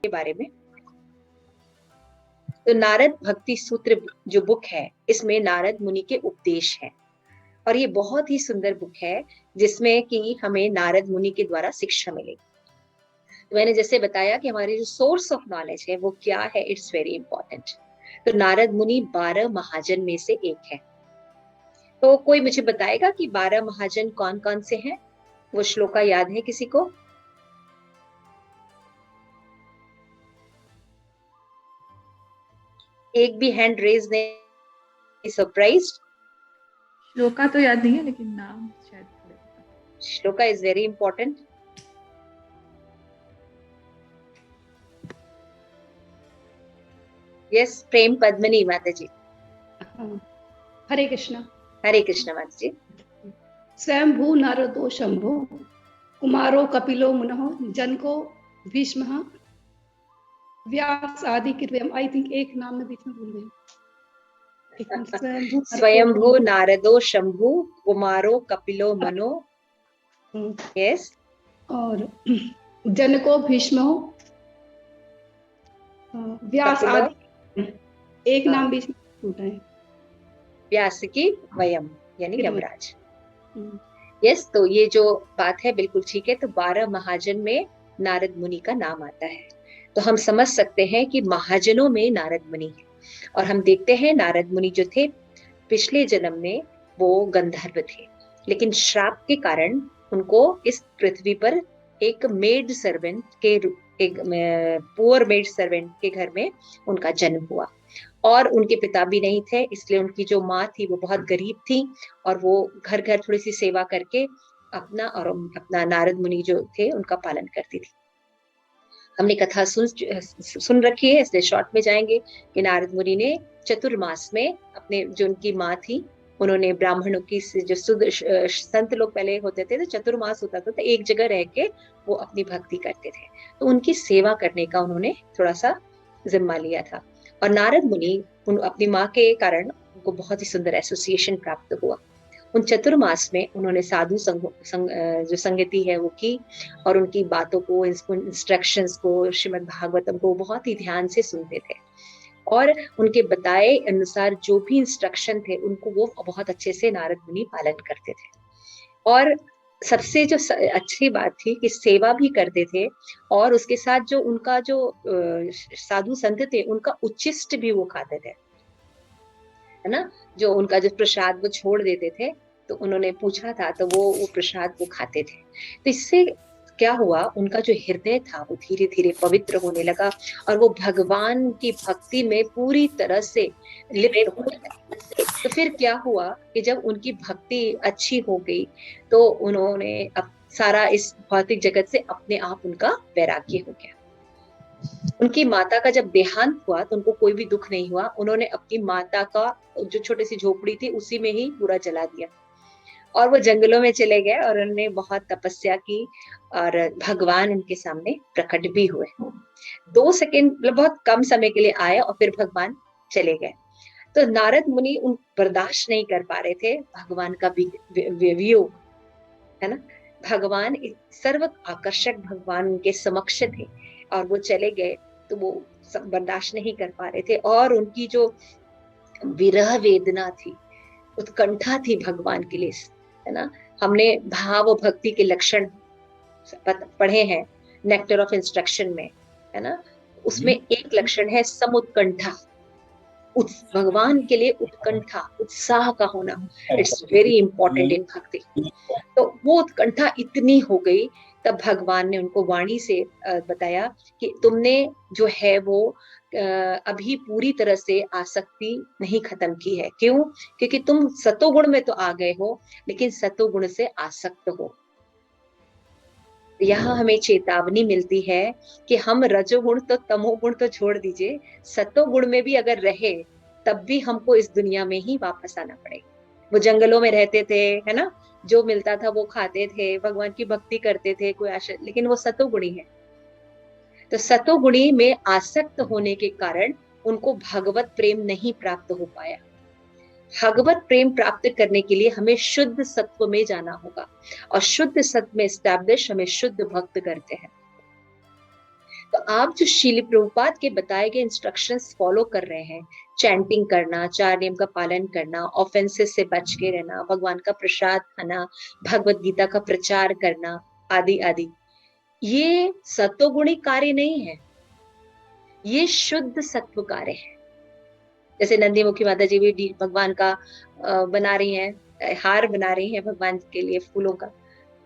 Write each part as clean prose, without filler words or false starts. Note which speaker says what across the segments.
Speaker 1: के बारे में। तो नारद भक्ति सूत्र जो बुक है, इसमें नारद मुनि के उपदेश हैं और ये बहुत ही सुंदर बुक है जिसमें कि हमें नारद मुनि के द्वारा शिक्षा मिलेगी। तो मैंने जैसे बताया कि हमारी जो सोर्स ऑफ नॉलेज है वो क्या है, इट्स वेरी इंपॉर्टेंट। तो नारद मुनि 12 महाजन में से एक है। तो कोई मुझे बताएगा कि 12 महाजन कौन कौन से हैं? वो श्लोका याद है किसी को? एक भी हैंड रेज नहीं। सरप्राइज्ड?
Speaker 2: श्लोका तो याद नहीं है लेकिन नाम शायद।
Speaker 1: Shloka is very important. Yes, Prem Padmini Mata ji.
Speaker 3: हरे कृष्णा।
Speaker 1: हरे कृष्णा माता जी।
Speaker 3: स्वयंभू नारदो शंभो कुमारो कपिलो मुनः जनको भीष्मः व्यास आदि कृपया। आई थिंक एक नाम में बीच में भूल गई।
Speaker 1: स्वयंभू नारदो शंभु कुमारो कपिलो मनो। यस।
Speaker 3: और जनको भीष्म व्यास आदि। एक नाम बीच में छूटा है।
Speaker 1: व्यास की वयम यानी यमराज। यस, तो ये जो बात है बिल्कुल ठीक है। तो 12 महाजन में नारद मुनि का नाम आता है। तो हम समझ सकते हैं कि महाजनों में नारद मुनि है। और हम देखते हैं नारद मुनि जो थे पिछले जन्म में वो गंधर्व थे, लेकिन श्राप के कारण उनको इस पृथ्वी पर एक मेड सर्वेंट के एक पुअर मेड सर्वेंट के घर में उनका जन्म हुआ। और उनके पिता भी नहीं थे, इसलिए उनकी जो माँ थी वो बहुत गरीब थी और वो घर घर थोड़ी सी सेवा करके अपना नारद मुनि जो थे उनका पालन करती थी। हमने कथा सुन रखी है, इसलिए शॉर्ट में जाएंगे कि नारद मुनि ने चतुर्मास में अपने जो उनकी माँ थी उन्होंने ब्राह्मणों की जो संत लोग पहले होते थे तो चतुर्मास होता था, तो एक जगह रह के वो अपनी भक्ति करते थे, तो उनकी सेवा करने का उन्होंने थोड़ा सा जिम्मा लिया था। और नारद मुनि अपनी माँ के कारण उनको बहुत ही सुंदर एसोसिएशन प्राप्त हुआ। उन चतुर्मास में उन्होंने साधु जो संगति है वो की और उनकी बातों को, इंस्ट्रक्शंस को, श्रीमद् भागवतम को बहुत ही ध्यान से सुनते थे और उनके बताए अनुसार जो भी इंस्ट्रक्शन थे उनको वो बहुत अच्छे से नारद मुनि पालन करते थे। और सबसे जो अच्छी बात थी कि सेवा भी करते थे और उसके साथ जो उनका जो साधु संत थे उनका उच्छिष्ट भी वो खाते थे, है ना। जो उनका जो प्रसाद वो छोड़ देते थे तो उन्होंने पूछा था तो वो प्रसाद वो खाते थे। तो इससे क्या हुआ, उनका जो हृदय था वो धीरे धीरे पवित्र होने लगा और वो भगवान की भक्ति में पूरी तरह से लिप्त हो गए। तो फिर क्या हुआ कि जब उनकी भक्ति अच्छी हो गई तो उन्होंने अब सारा इस भौतिक जगत से अपने आप उनका वैराग्य हो गया। उनकी माता का जब देहांत हुआ तो उनको कोई भी दुख नहीं हुआ। उन्होंने अपनी माता का जो छोटी सी झोपड़ी थी उसी में ही पूरा जला दिया और वो जंगलों में चले गए और उन्होंने बहुत तपस्या की और भगवान उनके सामने प्रकट भी हुए। 2 सेकंड मतलब बहुत कम समय के लिए आए और फिर भगवान चले गए। तो नारद मुनि उन बर्दाश्त नहीं कर पा रहे थे भगवान का वियोग, है ना। भगवान सर्व आकर्षक भगवान उनके समक्ष थे और वो चले गए तो वो बर्दाश्त नहीं कर पा रहे थे और उनकी जो विरह वेदना थी, उत्कंठा थी भगवान के लिए, है ना। हमने भाव और भक्ति के लक्षण पढ़े हैं नेक्टर ऑफ इंस्ट्रक्शन में, है ना। उसमें एक लक्षण है समुत्कंठा, भगवान के लिए उत्कंठा, उत्साह का होना। इट्स वेरी इंपॉर्टेंट इन भक्ति। तो वो उत्कंठा इतनी हो गई तब भगवान ने उनको वाणी से बताया कि तुमने जो है वो अभी पूरी तरह से आसक्ति नहीं खत्म की है। क्यों? क्योंकि तुम सतोगुण में तो आ गए हो लेकिन सतोगुण से आसक्त हो। यहाँ हमें चेतावनी मिलती है कि हम रजोगुण तो तमोगुण तो छोड़ दीजिए, सतोगुण में भी अगर रहे तब भी हमको इस दुनिया में ही वापस आना पड़ेगा। वो जंगलों में रहते थे, है ना, जो मिलता था वो खाते थे, भगवान की भक्ति करते थे, कोई आशा, लेकिन वो सतोगुणी है। तो सतोगुणी में आसक्त होने के कारण उनको भगवत प्रेम नहीं प्राप्त हो पाया। भगवत प्रेम प्राप्त करने के लिए हमें शुद्ध सत्व में जाना होगा और शुद्ध सत्व में एस्टैब्लिश हमें शुद्ध भक्त करते हैं। तो आप जो शील प्रभुपाद के बताए गए इंस्ट्रक्शंस फॉलो कर रहे हैं, चैंटिंग करना, 4 नियम का पालन करना, ऑफेंसेस से बच के रहना, भगवान का प्रसाद खाना, भगवत गीता का प्रचार करना, आदि आदि, ये सत्वगुणी कार्य नहीं है, ये शुद्ध सत्व कार्य है। जैसे नंदी मुखी माता जी भी भगवान का बना रही हैं, हार बना रही हैं भगवान के लिए फूलों का,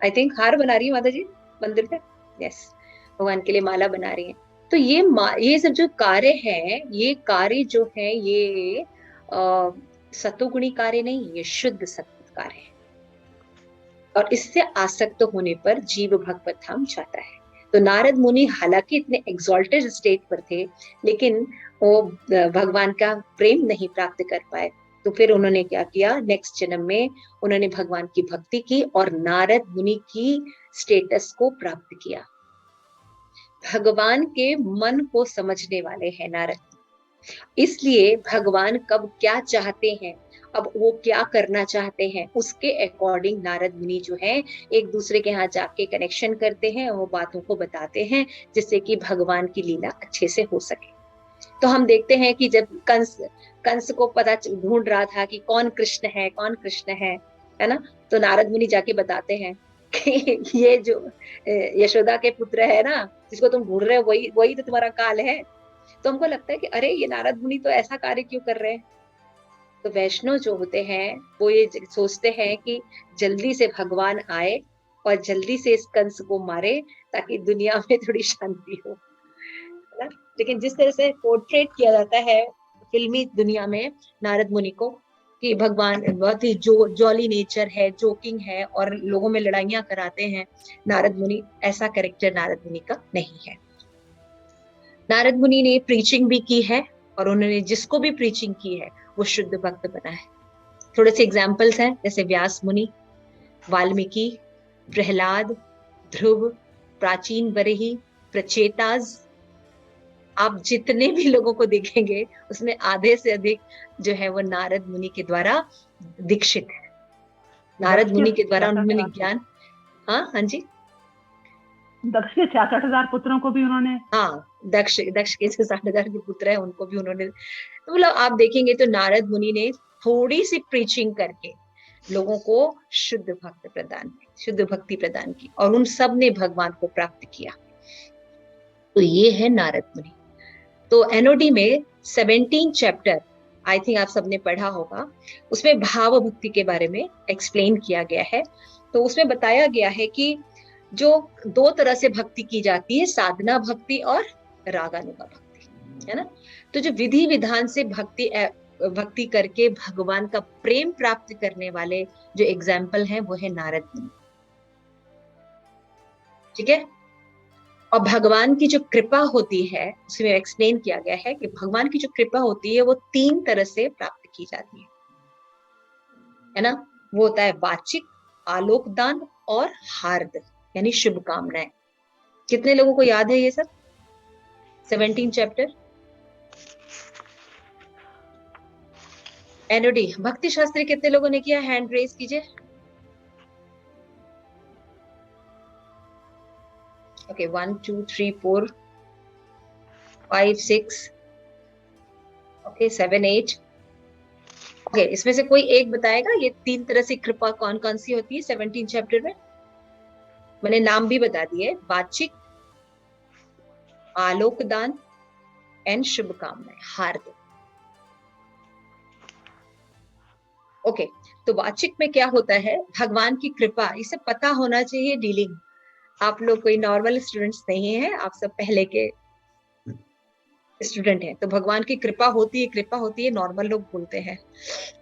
Speaker 1: आई थिंक हार बना रही है माता जी मंदिर पे, यस, भगवान के लिए माला बना रही हैं। तो ये सब जो कार्य है, ये कार्य जो है ये सत्वगुणी कार्य नहीं, ये शुद्ध सत्व कार्य है। और इससे आसक्त होने पर जीव भगवत धाम जाता है। तो नारद मुनि हालांकि इतने एक्सॉल्टेड स्टेट पर थे, लेकिन वो भगवान का प्रेम नहीं प्राप्त कर पाए। तो फिर उन्होंने क्या किया, नेक्स्ट जन्म में उन्होंने भगवान की भक्ति की और नारद मुनि की स्टेटस को प्राप्त किया। भगवान के मन को समझने वाले हैं नारद, इसलिए भगवान कब क्या चाहते हैं, अब वो क्या करना चाहते हैं, उसके अकॉर्डिंग नारद मुनि जो है एक दूसरे के यहाँ जाके कनेक्शन करते हैं, वो बातों को बताते हैं जिससे कि भगवान की लीला अच्छे से हो सके। तो हम देखते हैं कि जब कंस को पता ढूंढ रहा था कि कौन कृष्ण है, कौन कृष्ण है ना, तो नारद मुनि जाके बताते हैं कि ये जो यशोदा के पुत्र है ना, जिसको तुम ढूंढ रहे हो, वही तो तुम्हारा काल है। तो हमको लगता है कि अरे ये नारद मुनि तो ऐसा कार्य क्यों कर रहे हैं। तो वैष्णव जो होते हैं वो ये सोचते हैं कि जल्दी से भगवान आए और जल्दी से इस कंस को मारे ताकि दुनिया में थोड़ी शांति हो, है ना। लेकिन जिस तरह से पोर्ट्रेट किया जाता है फिल्मी दुनिया में नारद मुनि को, कि भगवान बहुत ही जॉली नेचर है, जोकिंग है और लोगों में लड़ाइयां कराते हैं नारद मुनि, ऐसा कैरेक्टर नारद मुनि का नहीं है। नारद मुनि ने प्रीचिंग भी की है और उन्होंने जिसको भी प्रीचिंग की है वो शुद्ध भक्त बना है। थोड़े से एग्जाम्पल्स हैं, जैसे व्यास मुनि, वाल्मीकि, प्रहलाद, ध्रुव, प्राचीन बरही, प्रचेताज, आप जितने भी लोगों को देखेंगे उसमें आधे से अधिक जो है वो नारद मुनि के द्वारा दीक्षित है। नारद मुनि के द्वारा उन्होंने ज्ञान, हाँ जी,
Speaker 4: दक्ष के 66,000 पुत्रों को भी उन्होंने,
Speaker 1: हाँ, दक्ष के जो 60,000 के पुत्र है उनको भी उन्होंने, तो मतलब आप देखेंगे तो नारद मुनि ने थोड़ी सी प्रीचिंग करके लोगों को शुद्ध भक्ति प्रदान की और उन सब ने भगवान को प्राप्त किया। तो ये है नारद मुनि। तो एनओडी में 17 चैप्टर, आई थिंक आप सबने पढ़ा होगा, उसमें भाव भक्ति के बारे में एक्सप्लेन किया गया है। तो उसमें बताया गया है कि जो 2 तरह से भक्ति की जाती है, साधना भक्ति और रागानुगा भक्ति, है ना। तो जो विधि विधान से भक्ति करके भगवान का प्रेम प्राप्त करने वाले जो एग्जाम्पल हैं वो है नारद मुनि, ठीक है। और भगवान की जो कृपा होती है उसमें एक्सप्लेन किया गया है कि भगवान की जो कृपा होती है वो 3 तरह से प्राप्त की जाती है ना। वो होता है वाचिक, आलोकदान और हार्द, यानी शुभकामनाएं। कितने लोगों को याद है ये सब 17 चैप्टर? एनओडी भक्ति शास्त्री कितने लोगों ने किया, हैंड रेज कीजिए। Okay, 1 2 3 4 5 6, okay 7 8, okay. इसमें से कोई एक बताएगा ये 3 तरह से कृपा कौन कौन सी होती है 17 चैप्टर में? मैंने नाम भी बता दिए, वाचिक, आलोकदान एंड शुभकामनाएं, हार्द। ओके, तो वाचिक में क्या होता है, भगवान की कृपा, इसे पता होना चाहिए डीलिंग। आप लोग कोई नॉर्मल स्टूडेंट्स नहीं है, आप सब पहले के स्टूडेंट हैं। तो भगवान की कृपा होती है नॉर्मल लोग बोलते हैं,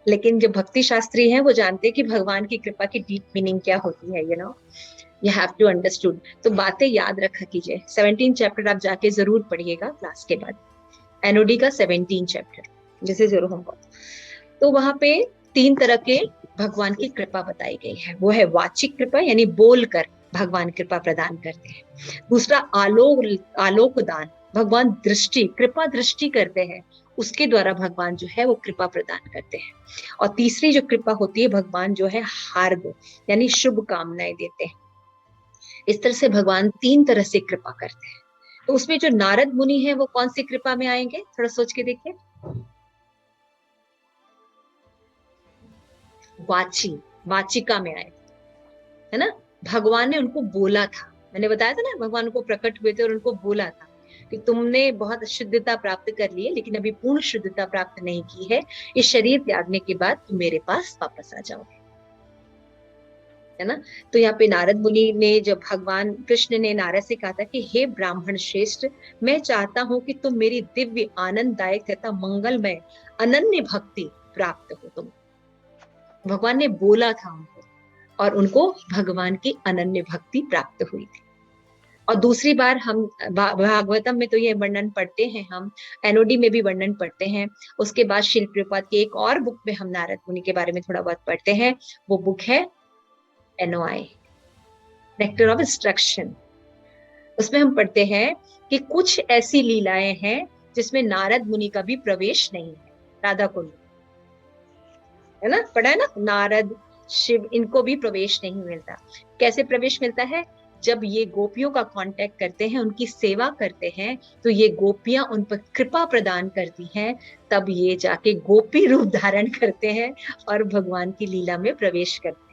Speaker 1: लेकिन जो भक्ति शास्त्री हैं वो जानते हैं कि भगवान की कृपा की डीप मीनिंग क्या होती है, you have to understood। तो बातें याद रखा कीजिए। 17 चैप्टर आप जाके जरूर पढ़िएगा क्लास के बाद, एनओडी का 17 चैप्टर जैसे जरूर होगा। तो वहां पे 3 तरह के भगवान की कृपा बताई गई है। वो है वाचिक कृपा, यानी बोलकर भगवान कृपा प्रदान करते हैं। दूसरा आलोकदान, भगवान कृपा दृष्टि करते हैं, उसके द्वारा भगवान जो है वो कृपा प्रदान करते हैं। और तीसरी जो कृपा होती है, भगवान जो है हार्द, यानी शुभ कामनाएं देते हैं। इस तरह से भगवान 3 तरह से कृपा करते हैं। तो उसमें जो नारद मुनि है वो कौन सी कृपा में आएंगे, थोड़ा सोच के देखिए। वाचिका में आए, है ना। भगवान ने उनको बोला था, मैंने बताया था ना, भगवान उनको प्रकट हुए थे और उनको बोला था कि तुमने बहुत शुद्धता प्राप्त कर ली है लेकिन अभी पूर्ण शुद्धता प्राप्त नहीं की है, इस शरीर त्यागने के बाद तुम मेरे पास वापस आ जाओगे, है ना। तो यहाँ पे नारद मुनि ने, जब भगवान कृष्ण ने नारद से कहा था कि हे ब्राह्मण श्रेष्ठ, मैं चाहता हूं कि तुम मेरी दिव्य आनंददायक तथा मंगलमय अनन्य भक्ति प्राप्त हो तुम, भगवान ने बोला था उनको, और उनको भगवान की अनन्य भक्ति प्राप्त हुई थी। और दूसरी बार हम भागवतम में तो ये वर्णन पढ़ते हैं, हम एनओडी में भी वर्णन पढ़ते हैं, उसके बाद शिल प्रपात के एक और बुक में हम नारद मुनि के बारे में थोड़ा बहुत पढ़ते हैं, वो बुक है एनओआई, नेक्टर ऑफ इंस्ट्रक्शन। उसमें हम पढ़ते हैं कि कुछ ऐसी लीलाएं हैं जिसमें नारद मुनि का भी प्रवेश नहीं है, राधा कुंड, है ना, पढ़ा है ना, नारद शिव इनको भी प्रवेश नहीं मिलता। कैसे प्रवेश मिलता है, जब ये गोपियों का कांटेक्ट करते हैं, उनकी सेवा करते हैं, तो ये गोपियां उन पर कृपा प्रदान करती हैं, तब ये जाके गोपी रूप धारण करते हैं और भगवान की लीला में प्रवेश करते हैं।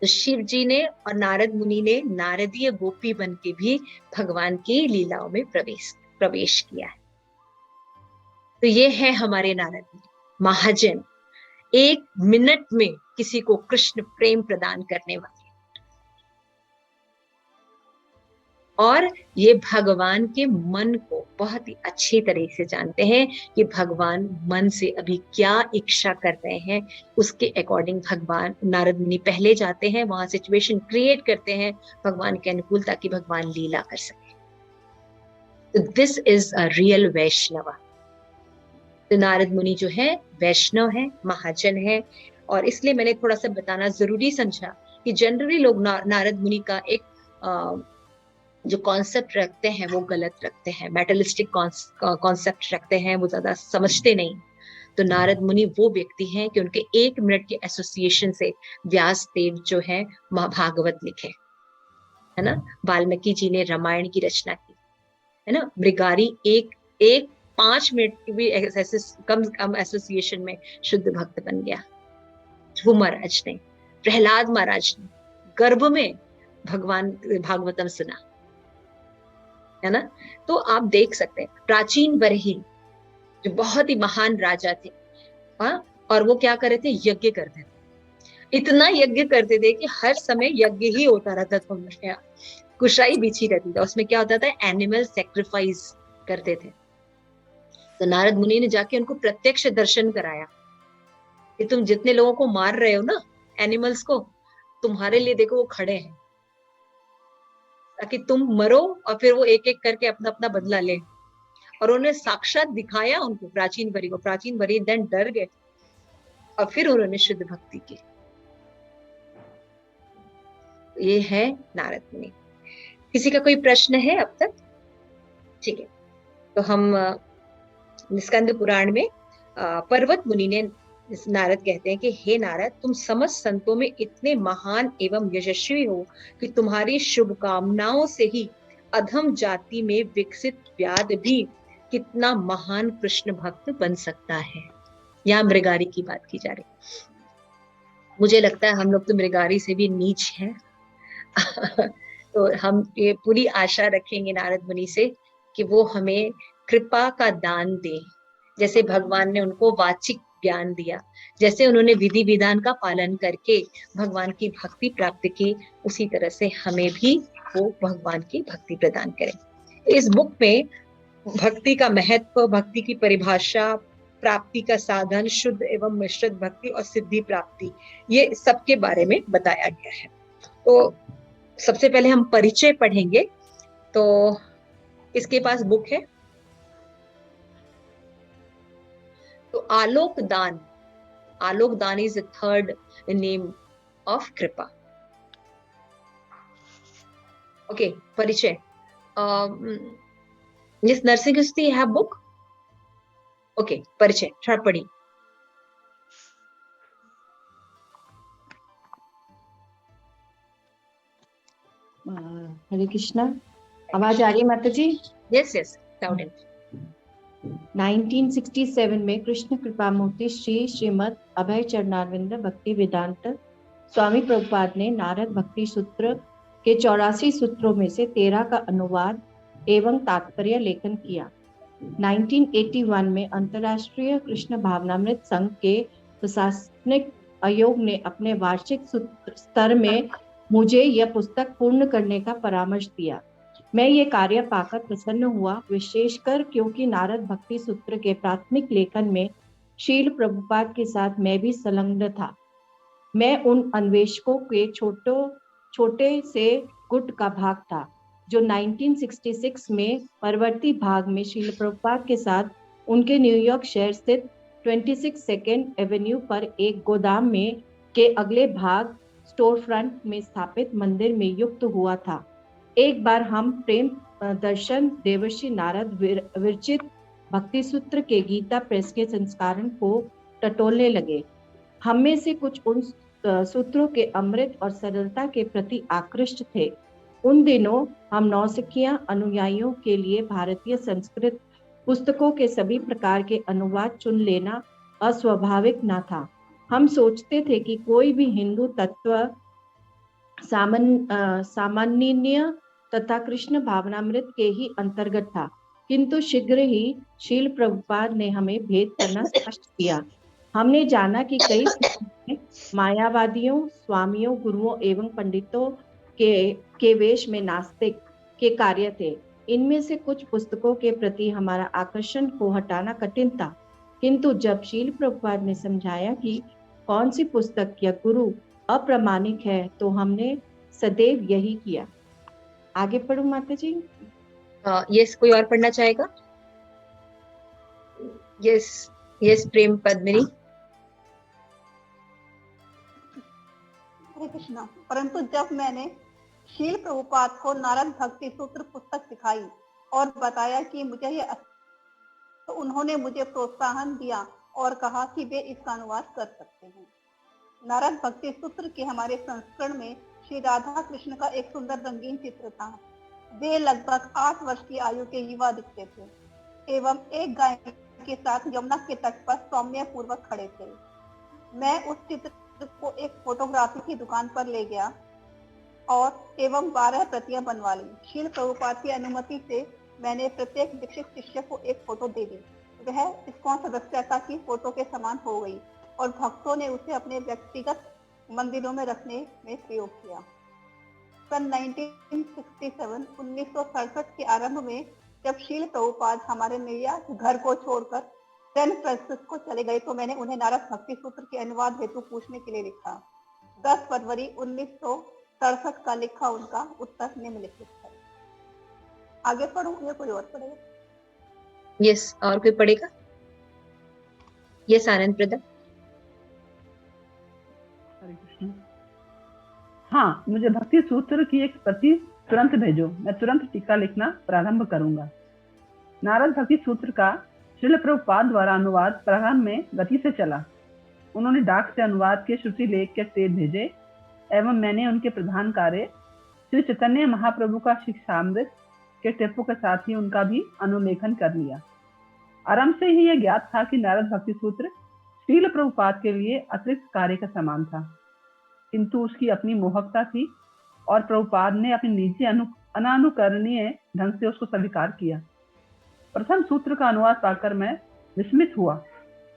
Speaker 1: तो शिव जी ने और नारद मुनि ने नारदीय गोपी बन के भी भगवान की लीलाओं में प्रवेश किया है। तो ये है हमारे नारद मुनि महाजन, 1 मिनट में किसी को कृष्ण प्रेम प्रदान करने वाले, और ये भगवान के मन को बहुत ही अच्छी तरह से जानते हैं कि भगवान मन से अभी क्या इच्छा कर रहे हैं, उसके अकॉर्डिंग भगवान नारद मुनि पहले जाते हैं, वहां सिचुएशन क्रिएट करते हैं भगवान के अनुकूल, ताकि भगवान लीला कर सके। तो दिस इज अ रियल वैष्णव। तो नारद मुनि जो है वैष्णव है, महाजन है, और इसलिए मैंने थोड़ा सा बताना जरूरी समझा कि जनरली लोग नारद मुनि का एक जो कॉन्सेप्ट रखते हैं वो गलत रखते हैं, मेटलिस्टिक कॉन्सेप्ट रखते हैं, वो ज्यादा समझते नहीं। तो नारद मुनि वो व्यक्ति हैं कि उनके 1 मिनट के एसोसिएशन से व्यास देव जो है महाभागवत लिखे, है ना, वाल्मीकि जी ने रामायण की रचना की, है ना, मृगारी एक 5 मिनट की भी कम एसोसिएशन में शुद्ध भक्त बन गया। ध्रुव महाराज ने, प्रहलाद महाराज ने गर्भ में भगवान भागवतम सुना, है ना। तो आप देख सकते हैं प्राचीन बरही जो बहुत ही महान राजा थे, और वो क्या कर रहे थे, यज्ञ करते थे, इतना यज्ञ करते थे कि हर समय यज्ञ ही होता रहता था उनके यहाँ, कुशाई बिछी रहती थी, उसमें क्या होता था, एनिमल सेक्रीफाइस करते थे। तो नारद मुनि ने जाके उनको प्रत्यक्ष दर्शन कराया कि तुम जितने लोगों को मार रहे हो ना, एनिमल्स को, तुम्हारे लिए देखो वो खड़े हैं, ताकि तुम मरो और फिर वो एक एक करके अपना अपना बदला ले। और उन्होंने साक्षात दिखाया उनको, प्राचीन बरी को, प्राचीन बरी देन डर गए और फिर उन्होंने शुद्ध भक्ति की। ये है नारद मुनि। किसी का कोई प्रश्न है अब तक? ठीक है, तो हम स्कंद पुराण में पर्वत मुनि ने, नारद कहते हैं कि हे नारद, तुम समस्त संतों में इतने महान एवं यशस्वी हो कि तुम्हारी शुभकामनाओं से ही अधम जाति में विकसित व्याध भी कितना महान कृष्ण भक्त बन सकता है। यहाँ मृगारी की बात की जा रही। मुझे लगता है हम लोग तो मृगारी से भी नीच हैं। तो हम ये पूरी आशा रखेंगे नारद मुनि से कि वो हमें कृपा का दान दे, जैसे भगवान ने उनको वाचिक ज्ञान दिया, जैसे उन्होंने विधि विधान का पालन करके भगवान की भक्ति प्राप्त की, उसी तरह से हमें भी वो भगवान की भक्ति प्रदान करें। इस बुक में भक्ति का महत्व, भक्ति की परिभाषा, प्राप्ति का साधन, शुद्ध एवं मिश्रित भक्ति और सिद्धि प्राप्ति, ये सबके बारे में बताया गया है। तो सबसे पहले हम परिचय पढ़ेंगे। तो इसके पास बुक है, तो आलोक दान, आलोक दान is the third name of कृपा। ओके, परिचय। मिस नर्सिंग स्तुति हैव बुक? ओके, परिचय थोड़ा पढ़ी।
Speaker 5: हरे कृष्णा। आवाज आ रही है माता जी?
Speaker 1: यस यस, लाउड एंड
Speaker 5: 1967 में कृष्ण कृपा मूर्ति श्री श्रीमद अभय चरणारविंद भक्ति वेदांत स्वामी प्रभुपाद ने नारद भक्ति सूत्र के 84 सूत्रों में से 13 का अनुवाद एवं तात्पर्य लेखन किया। 1981 में अंतर्राष्ट्रीय कृष्ण भावनामृत संघ के प्रशासनिक आयोग ने अपने वार्षिक स्तर में मुझे यह पुस्तक पूर्ण करने का परामर्श दिया। मैं ये कार्य पाकर प्रसन्न हुआ, विशेषकर क्योंकि नारद भक्ति सूत्र के प्राथमिक लेखन में शील प्रभुपाद के साथ मैं भी संलग्न था। मैं उन अन्वेषकों के छोटे से गुट का भाग था जो 1966 में परवर्ती भाग में शील प्रभुपाद के साथ उनके न्यूयॉर्क शहर स्थित 26 सेकेंड एवेन्यू पर एक गोदाम में के अगले भाग स्टोर फ्रंट में स्थापित मंदिर में युक्त हुआ था। एक बार हम प्रेम दर्शन देवर्षि नारद विरचित भक्ति सूत्र के गीता प्रेस के संस्करण को टटोलने लगे। हम में से कुछ उन सूत्रों के अमृत और सरलता के प्रति आकृष्ट थे। उन दिनों हम नौसिखिया अनुयायियों के लिए भारतीय संस्कृत पुस्तकों के सभी प्रकार के अनुवाद चुन लेना अस्वाभाविक न था। हम सोचते थे कि कोई भी हिंदू तत्व सामान्य तथा कृष्ण भावनामृत के ही अंतर्गत था, किंतु शीघ्र ही शील प्रभुपाद ने हमें भेद करना स्पष्ट किया। हमने जाना कि कई मायावादियों, स्वामियों, गुरुओं एवं पंडितों के वेश में नास्तिक के कार्य थे। इनमें से कुछ पुस्तकों के प्रति हमारा आकर्षण को हटाना कठिन था, किंतु जब शील प्रभुपाद ने समझाया कि कौन सी पुस्तक या गुरु अप्रामाणिक है तो हमने सदैव यही किया। आगे पढ़ो माता जी।
Speaker 1: यस, कोई और पढ़ना चाहेगा? Yes yes, Prem Padmini.
Speaker 6: हरे कृष्णा। परंतु जब मैंने शील प्रभुपाद को नारद भक्ति सूत्र पुस्तक दिखाई और बताया कि मुझे ये, तो उन्होंने मुझे प्रोत्साहन दिया और कहा कि वे इसका अनुवाद कर सकते हैं। नारद भक्ति सूत्र के हमारे संस्करण में श्री राधा कृष्ण का एक सुंदर रंगीन चित्र था। वे लगभग 8 वर्ष की आयु के युवा दिखते थे एवं एक गाय के साथ यमुना के तट पर सौम्य पूर्वक खड़े थे। मैं उस चित्र को एक फोटोग्राफी की दुकान पर ले गया और एवं 12 प्रतियां बनवा ली। शील प्रभुपाद की अनुमति से मैंने प्रत्येक दीक्षित शिष्य को एक फोटो दे दी। वह इस्कॉन सदस्यता की फोटो के समान हो गई और भक्तों ने उसे अपने व्यक्तिगत मंदिरों में रखने में प्रयोग किया। सन 1967 के आरंभ में जब शील प्रभुपाद हमारे न्यूयॉर्क घर को छोड़कर सैन फ्रांसिस्को चले गए तो मैंने उन्हें नारद भक्ति सूत्र के अनुवाद हेतु पूछने के लिए लिखा। 10 फरवरी 1967 का लिखा उनका उत्तर निम्नलिखित है। आगे पढ़ूं या कोई और पढ़ेगा?
Speaker 1: यस, और कोई पढ़ेगा? यस, आनंद प्रदा।
Speaker 4: हरे कृष्ण। हाँ, मुझे भक्ति सूत्र की एक प्रति तुरंत भेजो, मैं तुरंत टीका लिखना प्रारंभ करूंगा। नारद भक्ति सूत्र का श्रील प्रभुपाद द्वारा अनुवाद प्रारंभ में गति से चला। उन्होंने डाक से अनुवाद के श्रुति लेख के सेट भेजे एवं मैंने उनके प्रधान कार्य श्री चैतन्य महाप्रभु का शिक्षामृत के टेपों के साथ ही उनका भी अनुलेखन कर लिया। आरंभ से ही यह ज्ञात था कि नारद भक्ति सूत्र श्रील प्रभुपाद के लिए अतिरिक्त कार्य का समान था, किंतु उसकी अपनी मोहकता थी और प्रभुपाद ने अपनी निजी अनानुकरणीय ढंग से उसको स्वीकार किया। प्रथम सूत्र का अनुवाद पाकर मैं विस्मित हुआ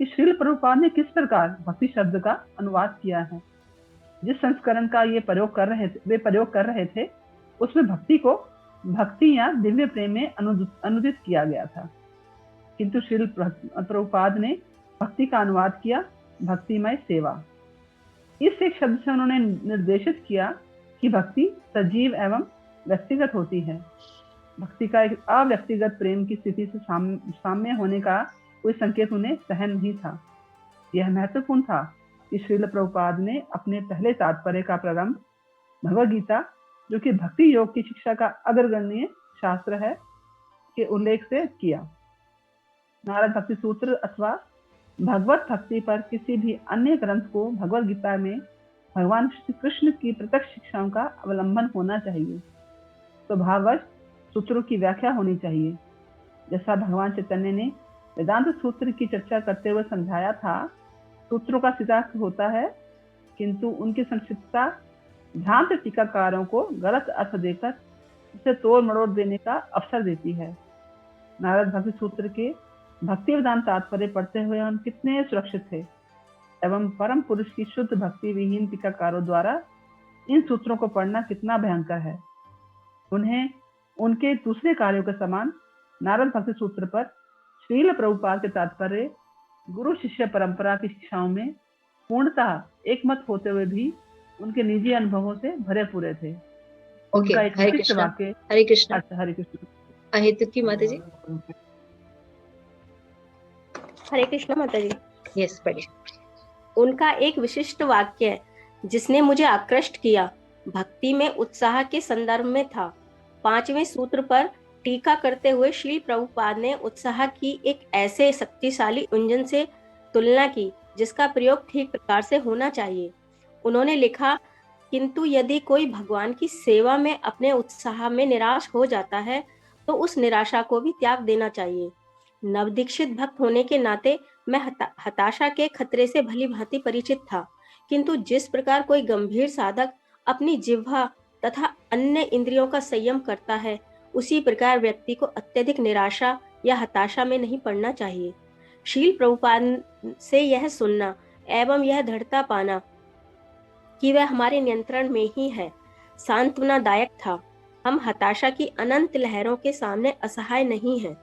Speaker 4: कि श्रील प्रभुपाद ने किस प्रकार भक्ति शब्द का अनुवाद किया है। जिस संस्करण का वे प्रयोग कर रहे थे उसमें भक्ति को भक्ति या दिव्य प्रेम में अनुदित किया गया था, किंतु श्रील प्रभुपाद ने भक्ति का अनुवाद किया भक्तिमय सेवा। इस एक शब्द से उन्होंने निर्देशित किया कि भक्ति सजीव एवं व्यक्तिगत होती है। भक्ति का एक अव्यक्तिगत प्रेम की स्थिति से साम्य होने का कोई संकेत उन्हें सहन नहीं था। यह महत्वपूर्ण था कि श्रील प्रभुपाद ने अपने पहले तात्पर्य का प्रारंभ भगवद गीता, जो कि भक्ति योग की शिक्षा का अग्रगण्य शास्त्र है, के उल्लेख से किया। नारद भक्ति सूत्र अथवा भगवत भक्ति पर किसी भी अन्य ग्रंथ को भगवद गीता में भगवान श्री कृष्ण की प्रत्यक्ष शिक्षाओं का अवलंबन होना चाहिए। स्वभाववश सूत्रों की व्याख्या होनी चाहिए। जैसा भगवान चैतन्य ने वेदांत सूत्र की चर्चा करते हुए समझाया था, सूत्रों का सिद्धांत होता है, किंतु उनकी संक्षिप्तता भ्रांत टीकाकारों को गलत अर्थ देकर उसे तोड़ मरोड़ देने का अवसर देती है। नारद भक्ति सूत्र के भक्ति वेदांत तात्पर्य पढ़ते हुए हम कितने सुरक्षित थे, एवं परम पुरुष की शुद्ध भक्ति विहीन टीकाकारों द्वारा इन सूत्रों को पढ़ना कितना भयंकर है। उन्हें उनके दूसरे कार्यों के समान नारद भक्ति सूत्र पर श्रील प्रभुपाद के तात्पर्य गुरु शिष्य परंपरा की शिक्षाओं में पूर्णतः एकमत होते हुए भी उनके निजी अनुभवों से भरे पूरे थे।
Speaker 1: ओके, हरे कृष्णा। हरे कृष्णा।
Speaker 4: हरे कृष्ण।
Speaker 1: अहेतुकी माता जी।
Speaker 7: हरे कृष्ण माता जी।
Speaker 1: यस, पढ़िए।
Speaker 7: उनका एक विशिष्ट वाक्य जिसने मुझे आकृष्ट किया भक्ति में उत्साह के संदर्भ में था। 5वें सूत्र पर टीका करते हुए श्री प्रभुपाद ने उत्साह की एक ऐसे शक्तिशाली इंजन से तुलना की जिसका प्रयोग ठीक प्रकार से होना चाहिए। उन्होंने लिखा, किंतु यदि कोई भगवान की सेवा में अपने उत्साह में निराश हो जाता है तो उस निराशा को भी त्याग देना चाहिए। नवदीक्षित भक्त होने के नाते मैं हताशा के खतरे से भली भांति परिचित था, किंतु जिस प्रकार कोई गंभीर साधक अपनी जिह्वा तथा अन्य इंद्रियों का संयम करता है, उसी प्रकार व्यक्ति को अत्यधिक निराशा या हताशा में नहीं पड़ना चाहिए। श्रील प्रभुपाद से यह सुनना एवं यह दृढ़ता पाना कि वह हमारे नियंत्रण में ही है, सांत्वनादायक था। हम हताशा की अनंत लहरों के सामने असहाय नहीं हैं।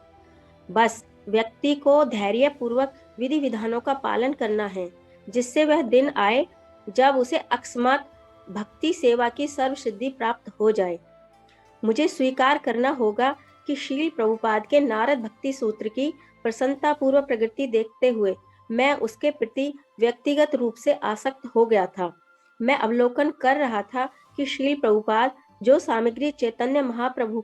Speaker 7: बस व्यक्ति को धैर्य पूर्वक विधि विधानों का पालन करना है, जिससे वह दिन आए जब उसे अकस्मात भक्ति सेवा की सर्व सिद्धि प्राप्त हो जाए। मुझे स्वीकार करना होगा कि श्रील प्रभुपाद के नारद भक्ति सूत्र की प्रसन्नता पूर्वक प्रगति देखते हुए मैं उसके प्रति व्यक्तिगत रूप से आसक्त हो गया था। मैं अवलोकन कर रहा था कि श्रील प्रभुपाद जो सामग्री चैतन्य महाप्रभु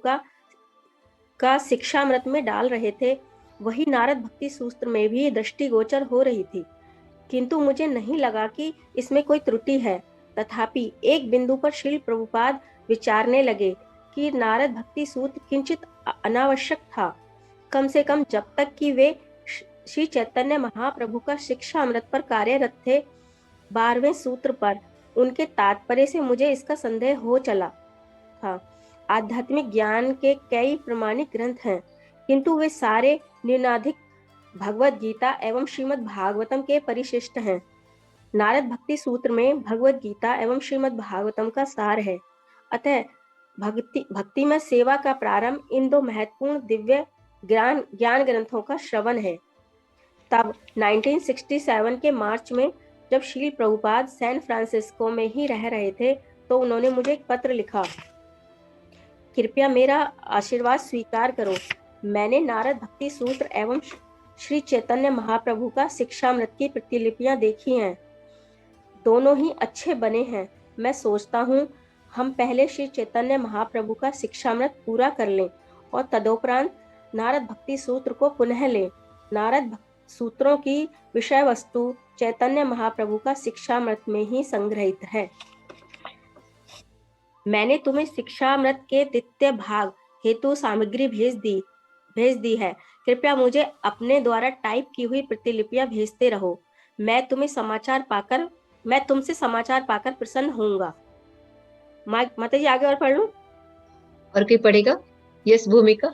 Speaker 7: का शिक्षामृत में डाल रहे थे, वही नारद भक्ति सूत्र में भी दृष्टिगोचर हो रही थी, किंतु मुझे नहीं लगा कि इसमें कोई त्रुटि है। तथापि एक बिंदु पर श्रील प्रभुपाद विचारने लगे कि नारद भक्ति सूत्र किंचित अनावश्यक था, कम से कम जब तक कि वे श्री चैतन्य महाप्रभु का शिक्षामृत पर कार्यरत थे। 12वें सूत्र पर उनके तात्पर्य से मुझे इसका संदेह हो चला था। आध्यात्मिक ज्ञान के कई प्रमाणिक ग्रंथ हैं, किंतु वे सारे न्यूनाधिक भगवत गीता एवं श्रीमद् भागवतम के परिशिष्ट हैं। नारद भक्ति सूत्र में भगवत गीता एवं श्रीमद् भागवतम का सार है। अतः भक्ति में सेवा का प्रारंभ इन दो महत्वपूर्ण दिव्य ज्ञान ग्रंथों का श्रवण है। तब 1967 के मार्च में जब श्रील प्रभुपाद सैन फ्रांसिस्को में ही रह रहे थे, तो उन्होंने मुझे एक पत्र लिखा, कृपया मेरा आशीर्वाद स्वीकार करो। मैंने नारद भक्ति सूत्र एवं श्री चैतन्य महाप्रभु का शिक्षामृत की प्रतिलिपियां देखी हैं, दोनों ही अच्छे बने हैं। मैं सोचता हूँ हम पहले श्री चैतन्य महाप्रभु का शिक्षामृत पूरा कर लें और तदोपरांत नारद भक्ति सूत्र को पुनः लें। नारद सूत्रों की विषय वस्तु चैतन्य महाप्रभु का शिक्षामृत में ही संग्रहित है। मैंने तुम्हें शिक्षामृत के द्वितीय भाग हेतु सामग्री भेज दी है। कृपया मुझे अपने द्वारा टाइप की हुई प्रतिलिपियां भेजते रहो। मैं तुमसे समाचार पाकर प्रसन्न होऊंगा। माता जी आगे और पढ़ लूं?
Speaker 1: और कोई पढ़ेगा? यस, भूमिका।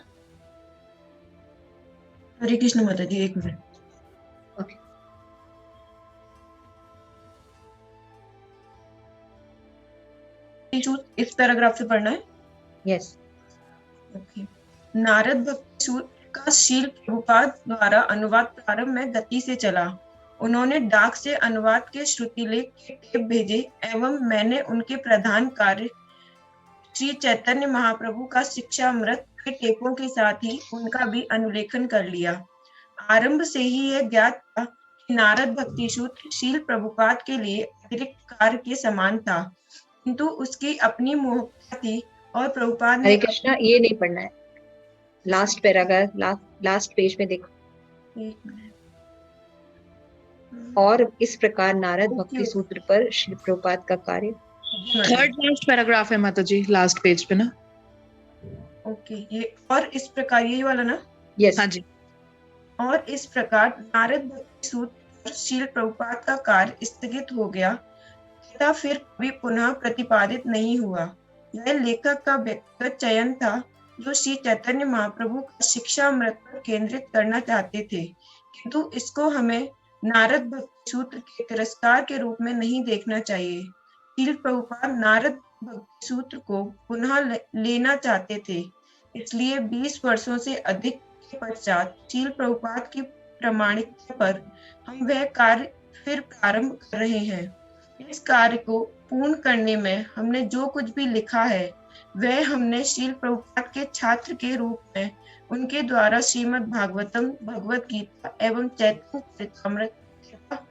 Speaker 8: हरे कृष्ण माता जी, एक मिनट।
Speaker 1: ओके।
Speaker 8: इस पैराग्राफ से पढ़ना है।
Speaker 1: यस।
Speaker 8: ओके। नारद भक्ति सूत्र का श्रील प्रभुपाद द्वारा अनुवाद प्रारंभ में गति से चला। उन्होंने डाक से अनुवाद के श्रुतिलेख के टेप भेजे एवं मैंने उनके प्रधान कार्य श्री चैतन्य महाप्रभु का शिक्षामृत के टेपों के साथ ही उनका भी अनुलेखन कर लिया। आरंभ से ही यह ज्ञात था कि नारद भक्ति सूत्र श्रील प्रभुपाद के लिए अतिरिक्त कार्य के समान था, किंतु उसकी अपनी मोहकता थी और प्रभुपाद ने।
Speaker 1: हरे कृष्णा, ये नहीं पढ़ना है, लास्ट पैराग्राफ, लास्ट पेज में देखो।
Speaker 8: एक मिनट।
Speaker 1: और इस प्रकार नारद भक्ति सूत्र पर श्री प्रभुपाद का कार्य।
Speaker 2: थर्ड लास्ट पैराग्राफ है माता जी, लास्ट पेज पे ना।
Speaker 8: ओके, ये और इस प्रकार, यही वाला ना?
Speaker 1: यस
Speaker 2: हाँ जी।
Speaker 8: और इस प्रकार नारद भक्ति सूत्र और शील प्रभुपाद का कार्य स्थगित हो गया तथा फिर कभी पुनः प्रतिपादित नहीं हुआ। यह लेखक का व्यक्तिगत चयन था जो श्री चैतन्य महाप्रभु का शिक्षा अमृत पर केंद्रित करना चाहते थे, किंतु इसको हमें नारद भक्ति सूत्र के तिरस्कार के रूप में नहीं देखना चाहिए। शील प्रभुपाद नारद भक्ति सूत्र को पुनः लेना चाहते थे, इसलिए 20 वर्षों से अधिक के पश्चात शील प्रभुपाद की प्रामाणिकता पर हम वह कार्य फिर प्रारंभ कर रहे हैं। इस कार्य को पूर्ण करने में हमने जो कुछ भी लिखा है वह हमने शील प्रभुपाद के छात्र के रूप में उनके द्वारा श्रीमद् भागवतम, भगवत गीता एवं चैतन्य चरितामृत तथा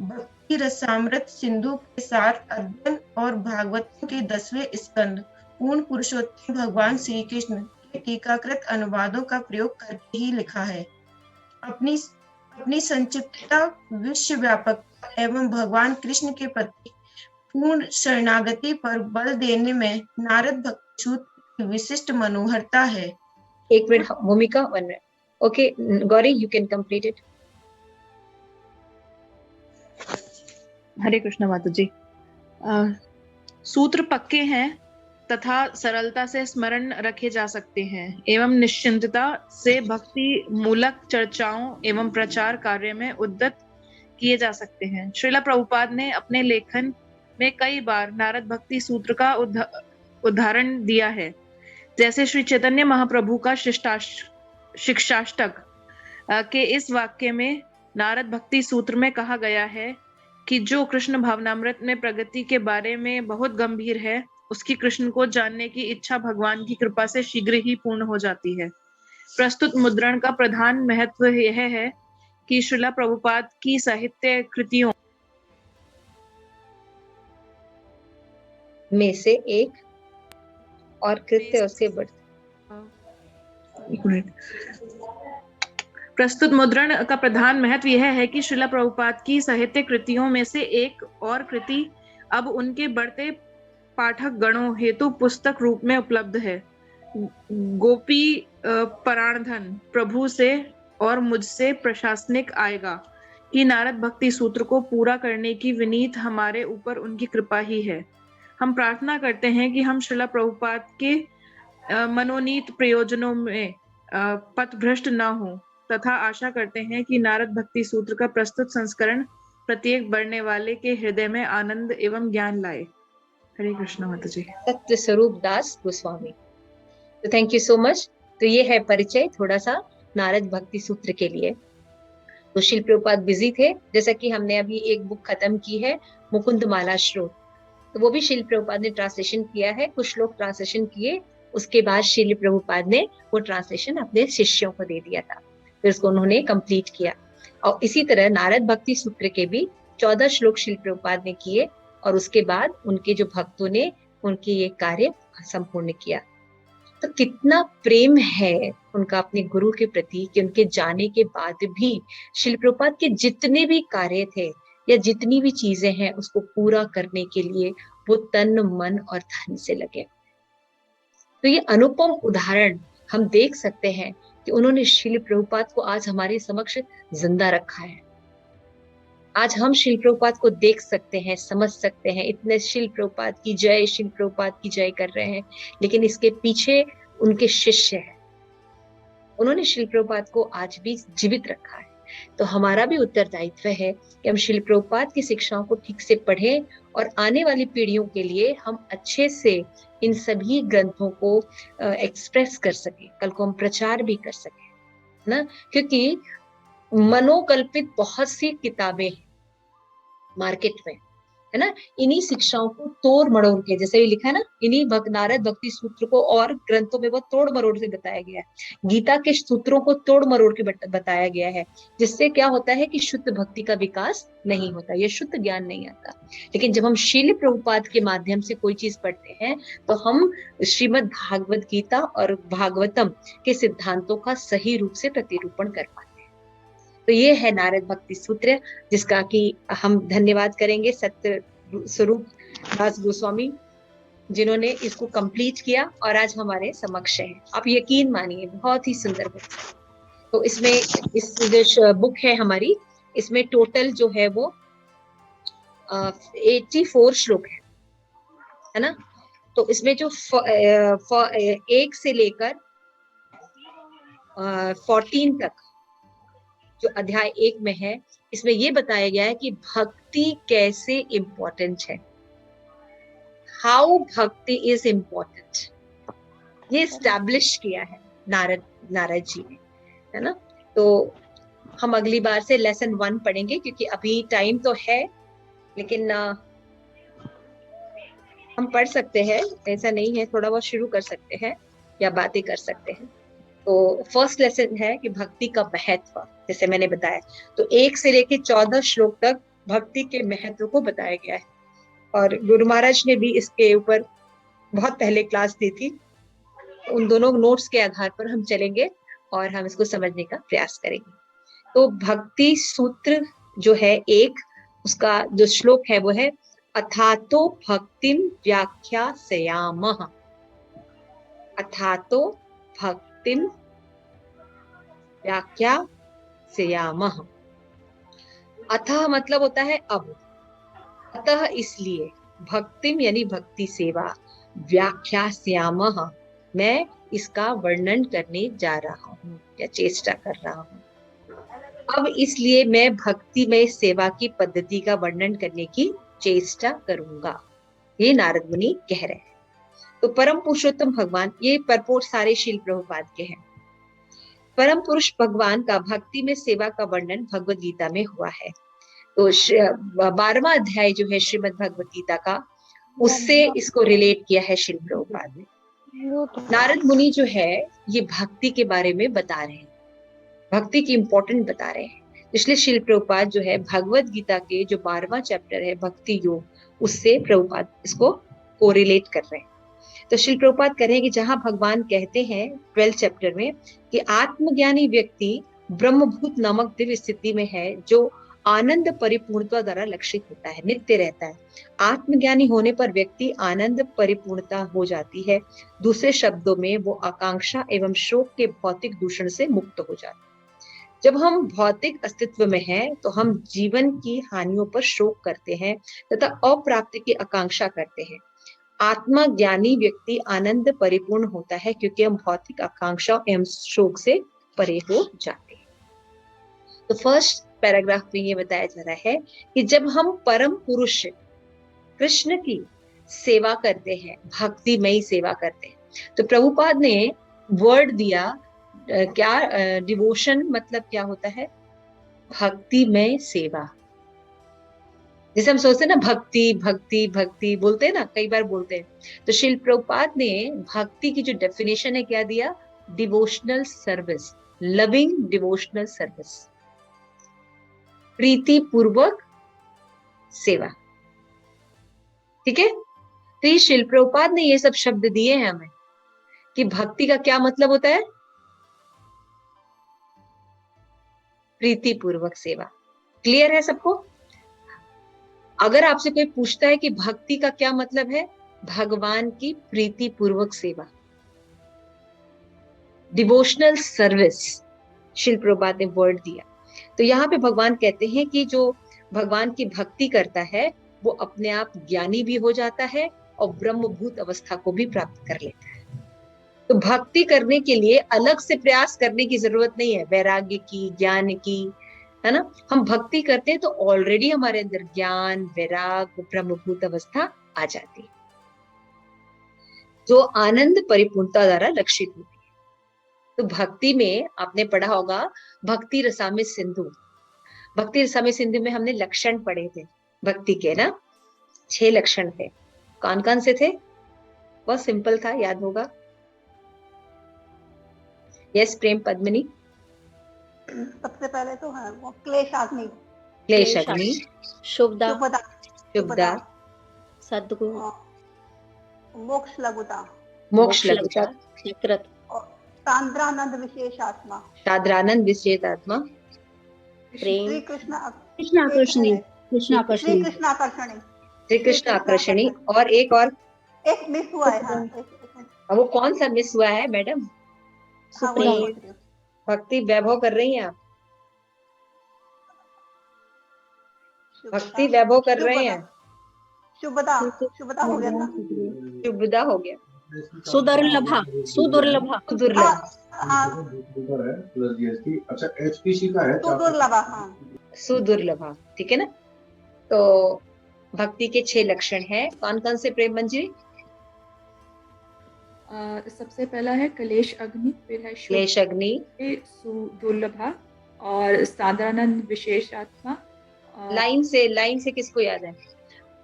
Speaker 8: भक्ति रसामृत सिंधु के सार अध्ययन और भागवतम के 10वें स्कंद पूर्ण पुरुषोत्तम भगवान श्री कृष्ण के टीकाकृत अनुवादों का प्रयोग करके ही लिखा है। अपनी संक्षिप्तता, विश्व व्यापकता एवं भगवान कृष्ण के प्रति पूर्ण शरणागति पर बल देने में नारद भक्ति सूत्र की विशिष्ट मनोहरता है।
Speaker 1: एक minute Bhumika, 1 minute. Okay Gauri, you can complete it.
Speaker 2: Hare Krishna Mata ji. सूत्र पक्के हैं तथा सरलता से स्मरण रखे जा सकते हैं एवं निश्चिंतता से भक्ति मूलक चर्चाओं एवं प्रचार कार्य में उद्यत किए जा सकते हैं। श्रीला प्रभुपाद ने अपने लेखन में कई बार नारद भक्ति सूत्र का उदाहरण दिया है, जैसे श्री चैतन्य महाप्रभु का शिक्षाष्टक के इस वाक्य में नारद भक्ति सूत्र में कहा गया है कि जो कृष्ण भावनामृत में प्रगति के बारे में बहुत गंभीर है, उसकी कृष्ण को जानने की इच्छा भगवान की कृपा से शीघ्र ही पूर्ण हो जाती है। प्रस्तुत मुद्रण का प्रधान महत्व यह है कि श्रीला प्रभुपाद की साहित्य कृतियों
Speaker 1: में से एक और कृत्य उसके
Speaker 2: प्रस्तुत मुद्रण का प्रधान महत्व यह है कि श्रीला प्रभुपाद की साहित्य कृतियों में से एक और कृति अब उनके बढ़ते पाठक गणों हेतु पुस्तक रूप में उपलब्ध है। गोपी पराणधन प्रभु से और मुझसे प्रशासनिक आएगा कि नारद भक्ति सूत्र को पूरा करने की विनीत हमारे ऊपर उनकी कृपा ही है। हम प्रार्थना करते हैं कि हम श्रीला प्रभुपाद के मनोनीत प्रयोजनों में पथभ्रष्ट न हो तथा आशा करते हैं कि नारद भक्ति सूत्र का प्रस्तुत संस्करण प्रत्येक बढ़ने वाले के हृदय में आनंद एवं ज्ञान लाए। हरे कृष्ण माता जी।
Speaker 1: सत्य स्वरूप दास गोस्वामी, तो थैंक यू सो मच। तो ये है परिचय थोड़ा सा नारद भक्ति सूत्र के लिए। तो श्रील प्रभुपाद बिजी थे, जैसा कि हमने अभी एक बुक खत्म की है मुकुंद माला श्रोत, तो वो भी श्रील प्रभुपाद ने ट्रांसलेशन किया है, कुछ लोग ट्रांसलेशन किए, उसके बाद श्रील प्रभुपाद ने वो ट्रांसलेशन अपने शिष्यों को दे दिया था, फिर उसको उन्होंने कंप्लीट किया। और इसी तरह नारद भक्ति सूत्र के भी 14 श्लोक श्रील प्रभुपाद ने किए और उसके बाद उनके जो भक्तों ने उनके ये कार्य संपूर्ण किया। तो कितना प्रेम है उनका अपने गुरु के प्रति कि उनके जाने के बाद भी श्रील प्रभुपाद के जितने भी कार्य थे या जितनी भी चीजें हैं उसको पूरा करने के लिए वो तन मन और धन से लगे। तो ये अनुपम उदाहरण हम देख सकते हैं कि उन्होंने श्रील प्रभुपाद को आज हमारे समक्ष जिंदा रखा है। आज हम श्रील प्रभुपाद को देख सकते हैं, समझ सकते हैं, इतने श्रील प्रभुपाद की जय, श्रील प्रभुपाद की जय कर रहे हैं, लेकिन इसके पीछे उनके शिष्य हैं। उन्होंने श्रील प्रभुपाद को आज भी जीवित रखा है। तो हमारा भी उत्तरदायित्व है कि हम श्रील प्रभुपाद की शिक्षाओं को ठीक से पढ़ें और आने वाली पीढ़ियों के लिए हम अच्छे से इन सभी ग्रंथों को एक्सप्रेस कर सके, कल को हम प्रचार भी कर सके ना, क्योंकि मनोकल्पित बहुत सी किताबें मार्केट में है ना, इन्हीं शिक्षाओं को तोड़ मरोड़ के, जैसे भी लिखा है ना, इन्हीं नारद भक्ति सूत्र को और ग्रंथों में बहुत तोड़ मरोड़ से बताया गया है। गीता के सूत्रों को तोड़ मरोड़ के बताया गया है, जिससे क्या होता है कि शुद्ध भक्ति का विकास नहीं होता, ये शुद्ध ज्ञान नहीं आता। लेकिन जब हम श्रील प्रभुपाद के माध्यम से कोई चीज पढ़ते हैं तो हम श्रीमद् भागवत गीता और भागवतम के सिद्धांतों का सही रूप से प्रतिरूपण कर पाते हैं। तो ये है नारद भक्ति सूत्र, जिसका कि हम धन्यवाद करेंगे सत्य स्वरूप दास गोस्वामी जिन्होंने इसको कंप्लीट किया और आज हमारे समक्ष है। आप यकीन मानिए बहुत ही सुंदर बुक। तो इसमें इस जो बुक है हमारी, इसमें टोटल जो है वो 84 श्लोक है ना। तो इसमें जो 1 से लेकर 14 तक जो अध्याय 1 में है, इसमें ये बताया गया है कि भक्ति कैसे इम्पोर्टेंट है, हाउ भक्ति इज इम्पोर्टेंट, ये स्टैब्लिश किया है नारद जी ने, है ना। तो हम अगली बार से लेसन 1 पढ़ेंगे, क्योंकि अभी टाइम तो है, लेकिन हम पढ़ सकते हैं, ऐसा नहीं है, थोड़ा बहुत शुरू कर सकते हैं या बातें कर सकते हैं। तो फर्स्ट लेसन है कि भक्ति का महत्व, जैसे मैंने बताया, तो 1 से लेकर 14 श्लोक तक भक्ति के महत्व को बताया गया है। और गुरु महाराज ने भी इसके ऊपर बहुत पहले क्लास दी थी। उन दोनों नोट्स के आधार पर हम चलेंगे और हम इसको समझने का प्रयास करेंगे। तो भक्ति सूत्र जो है 1, उसका जो श्लोक है वो है अथातो भक्तिम व्याख्यास्यामः। अथातो भक्तिम व्याख्यास्यामः। अतः मतलब होता है अब, अतः इसलिए, भक्तिम यानी भक्ति सेवा, व्याख्यास्यामः मैं इसका वर्णन करने जा रहा हूँ या चेष्टा कर रहा हूँ। अब इसलिए मैं भक्ति में सेवा की पद्धति का वर्णन करने की चेष्टा करूंगा, ये नारद मुनि कह रहे हैं। तो परम पुरुषोत्तम भगवान, ये परपोर्ट सारे श्रील प्रभुपाद के हैं। परम पुरुष भगवान का भक्ति में सेवा का वर्णन भगवद गीता में हुआ है। तो 12वां अध्याय जो है श्रीमद् भगवद गीता का, उससे इसको रिलेट किया है श्रील प्रभुपाद ने। नारद मुनि जो है ये भक्ति के बारे में बता रहे हैं, भक्ति की इंपॉर्टेंट बता रहे हैं। इसलिए श्रील प्रभुपाद जो है भगवद गीता के जो 12वां चैप्टर है भक्ति योग, उससे प्रभुपाद इसको कोरिलेट कर रहे हैं। तो श्रील प्रभुपाद कह रहे हैं कि जहां भगवान कहते हैं 12 चैप्टर में कि आत्मज्ञानी व्यक्ति ब्रह्मभूत नामक दिव्य स्थिति में है, जो आनंद परिपूर्णता द्वारा लक्षित होता है, नित्य रहता है। आत्मज्ञानी होने पर व्यक्ति आनंद परिपूर्णता हो जाती है। दूसरे शब्दों में वो आकांक्षा एवं शोक के भौतिक दूषण से मुक्त हो जाता है। जब हम भौतिक अस्तित्व में हैं, तो हम जीवन की हानियों पर शोक करते हैं तथा अप्राप्ति की आकांक्षा करते हैं। आत्मा ज्ञानी व्यक्ति आनंद परिपूर्ण होता है, क्योंकि हम भौतिक आकांक्षा एवं शोक से परे हो जाते हैं। तो फर्स्ट पैराग्राफ में ये बताया जा रहा है कि जब हम परम पुरुष कृष्ण की सेवा करते हैं, भक्तिमयी सेवा करते हैं, तो प्रभुपाद ने वर्ड दिया क्या, डिवोशन मतलब क्या होता है, भक्तिमय सेवा। जैसे हम सोचते हैं ना भक्ति भक्ति भक्ति बोलते हैं ना, कई बार बोलते हैं। तो श्रील प्रभुपाद ने भक्ति की जो डेफिनेशन है क्या दिया, devotional service, loving devotional service, प्रीति पूर्वक सेवा। ठीक है। तो ये श्रील प्रभुपाद ने ये सब शब्द दिए हैं हमें कि भक्ति का क्या मतलब होता है, प्रीति पूर्वक सेवा। क्लियर है सबको? अगर आपसे कोई पूछता है कि भक्ति का क्या मतलब है, भगवान की प्रीति पूर्वक सेवा, डिवोशनल सर्विस, श्रील प्रभुपाद ने वर्ड दिया। तो यहाँ पे भगवान कहते हैं कि जो भगवान की भक्ति करता है वो अपने आप ज्ञानी भी हो जाता है और ब्रह्मभूत अवस्था को भी प्राप्त कर लेता है। तो भक्ति करने के लिए अलग से प्रयास करने की जरूरत नहीं है, वैराग्य की, ज्ञान की, है ना। हम भक्ति करते हैं तो ऑलरेडी हमारे अंदर ज्ञान, वैराग्य, ब्रह्मभूत अवस्था आ जाती है, जो आनंद परिपूर्णता द्वारा लक्षित होती है। तो भक्ति में आपने पढ़ा होगा भक्ति रसामृत सिंधु। भक्ति रसामृत सिंधु में हमने लक्षण पढ़े थे भक्ति के ना, 6 लक्षण थे। कौन कौन से थे? बहुत सिंपल था, याद होगा। यस प्रेम पद्मिनी।
Speaker 6: सबसे पहले तो है वो क्लेशाग्नि,
Speaker 1: क्लेशाग्नि,
Speaker 7: शुभदा,
Speaker 6: सद्गुण, मोक्ष लघुता,
Speaker 1: मोक्ष लघुता,
Speaker 7: विकृत,
Speaker 6: सान्द्रानंद विशेषात्मा,
Speaker 1: सान्द्रानंद विशेषात्मा,
Speaker 7: प्रेम,
Speaker 6: श्री कृष्ण
Speaker 1: कृष्ण आकर्षणी,
Speaker 6: श्री कृष्ण आकर्षणी,
Speaker 1: श्री कृष्ण आकर्षणी। और एक और
Speaker 6: एक मिस हुआ है। हाँ,
Speaker 1: अब वो कौन सा मिस हुआ है मैडम?
Speaker 6: हाँ, वही सोच रही हूँ।
Speaker 1: भक्ति वैभव कर रही हैं आप? भक्ति वैभव कर रहे हैं?
Speaker 6: शुभदा, शुभदा हो गया था।
Speaker 1: शुभदा हो गया।
Speaker 7: सुदुर्लभा, सुदुर्लभा,
Speaker 1: सुदुर्लभ,
Speaker 9: अच्छा HPC का है
Speaker 6: सुदुर्लभा। हाँ,
Speaker 1: सुदुर्लभा, ठीक है ना। तो भक्ति के 6 लक्षण हैं। कौन कौन से प्रेम मंजरी?
Speaker 10: सबसे पहला है क्लेश अग्नि, फिर है
Speaker 1: क्लेश अग्नि,
Speaker 10: सुदुर्लभा और साधारण विशेष आत्मा।
Speaker 1: लाइन से किसको याद है?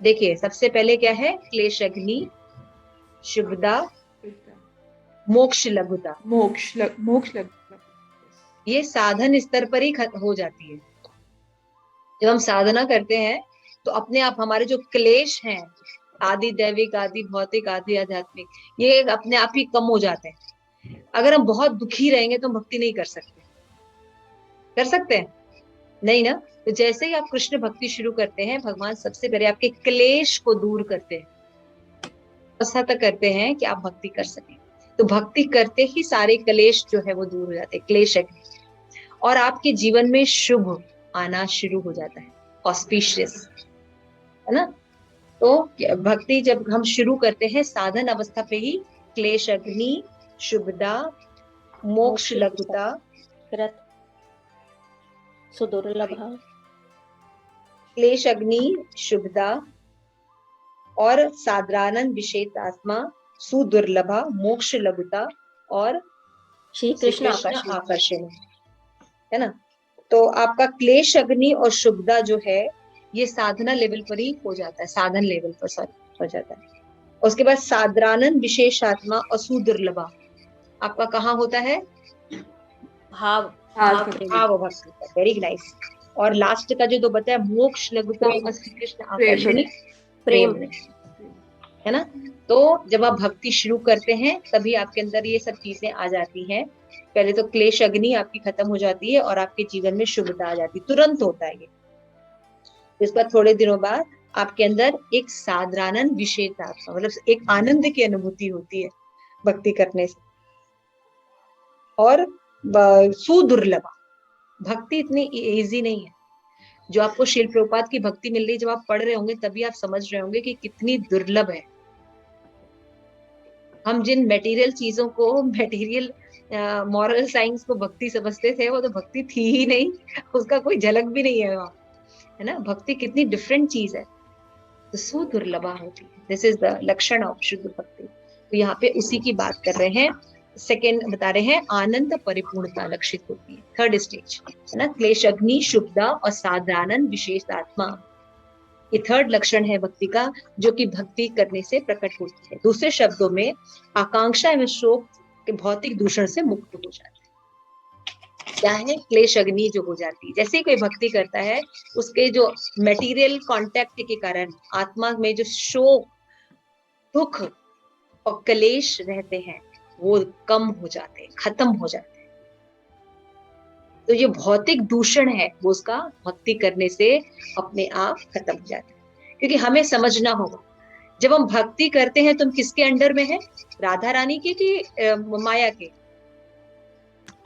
Speaker 1: देखिए, सबसे पहले क्या है? क्लेश अग्नि, शुभदा, मोक्ष लघुता।
Speaker 10: मोक्ष लघुता
Speaker 1: ये साधन स्तर पर ही हो जाती है। जब हम साधना करते हैं तो अपने आप हमारे जो क्लेश हैं, आदि दैविक, आदि भौतिक, आदि आध्यात्मिक, ये अपने आप ही कम हो जाते हैं। अगर हम बहुत दुखी रहेंगे तो हम भक्ति नहीं कर सकते। कर सकते हैं? नहीं ना। तो जैसे ही आप कृष्ण भक्ति शुरू करते हैं, भगवान सबसे पहले आपके क्लेश को दूर करते हैं, अवस्था तक करते हैं कि आप भक्ति कर सकें। तो भक्ति करते ही सारे क्लेश जो है वो दूर हो जाते हैं, क्लेश है, और आपके जीवन में शुभ आना शुरू हो जाता है, ऑस्पिशियस, है ना। तो भक्ति जब हम शुरू करते हैं साधन अवस्था पे ही, क्लेश अग्नि, शुभदा, मोक्ष लघुता,
Speaker 7: सुदुर्लभा,
Speaker 1: क्लेश अग्नि, शुभदा और साधारण विशेष आत्मा, सुदुर्लभा, मोक्ष लघुता और
Speaker 7: श्री कृष्ण
Speaker 1: आकर्षण, है ना। तो आपका क्लेश अग्नि और शुभदा जो है ये साधना लेवल पर ही हो जाता है, साधन लेवल पर हो जाता है। उसके बाद साधारण विशेष आत्मा और सुदुर्लभा आपका कहाँ होता है? भाव भक्ति, वेरी नाइस। और लास्ट का जो 2 बताया, मोक्ष लघुता और श्री कृष्ण आकर्षण, प्रेम, है ना। तो जब आप भक्ति शुरू करते हैं तभी आपके अंदर ये सब चीजें आ जाती हैं। पहले तो क्लेश अग्नि आपकी खत्म हो जाती है और आपके जीवन में शुभता आ जाती है, तुरंत होता है ये। इस पर थोड़े दिनों बाद आपके अंदर एक साधारण विशेष आत्मा, मतलब एक आनंद की अनुभूति होती है भक्ति करने से। और सुदुर्लभा, भक्ति इतनी इजी नहीं है। जो आपको श्रील प्रभुपाद की भक्ति मिल रही है, जब आप पढ़ रहे होंगे तभी आप समझ रहे होंगे कि कितनी दुर्लभ है। हम जिन मटेरियल चीजों को, मटेरियल मॉरल साइंस को भक्ति समझते थे, वो तो भक्ति थी ही नहीं, उसका कोई झलक भी नहीं है वहाँ, है ना। भक्ति कितनी डिफरेंट चीज है, तो सुदुर्लभा होती है। दिस इज द लक्षण ऑफ शुद्ध भक्ति। तो यहाँ पे उसी की बात कर रहे हैं। सेकेंड बता रहे हैं, आनंद परिपूर्णता लक्षित होती है, 3rd स्टेज, है ना। क्लेश अग्नि, शुभदा और साधारण विशेष आत्मा, ये 3rd लक्षण है भक्ति का, जो कि भक्ति करने से प्रकट होती है। दूसरे शब्दों में, आकांक्षा एवं शोक के भौतिक दूषण से मुक्त हो जाता है। क्या है? क्लेश अग्नि जो हो जाती है। जैसे ही कोई भक्ति करता है, उसके जो मटेरियल कांटेक्ट के कारण आत्मा में जो शोक, दुख और क्लेश रहते हैं वो कम हो जाते हैं, खत्म हो जाते हैं। तो ये भौतिक दूषण है वो उसका भक्ति करने से अपने आप खत्म हो जाता है। क्योंकि हमें समझना होगा, जब हम भक्ति करते हैं तो हम किसके अंडर में है? राधा रानी के कि माया के?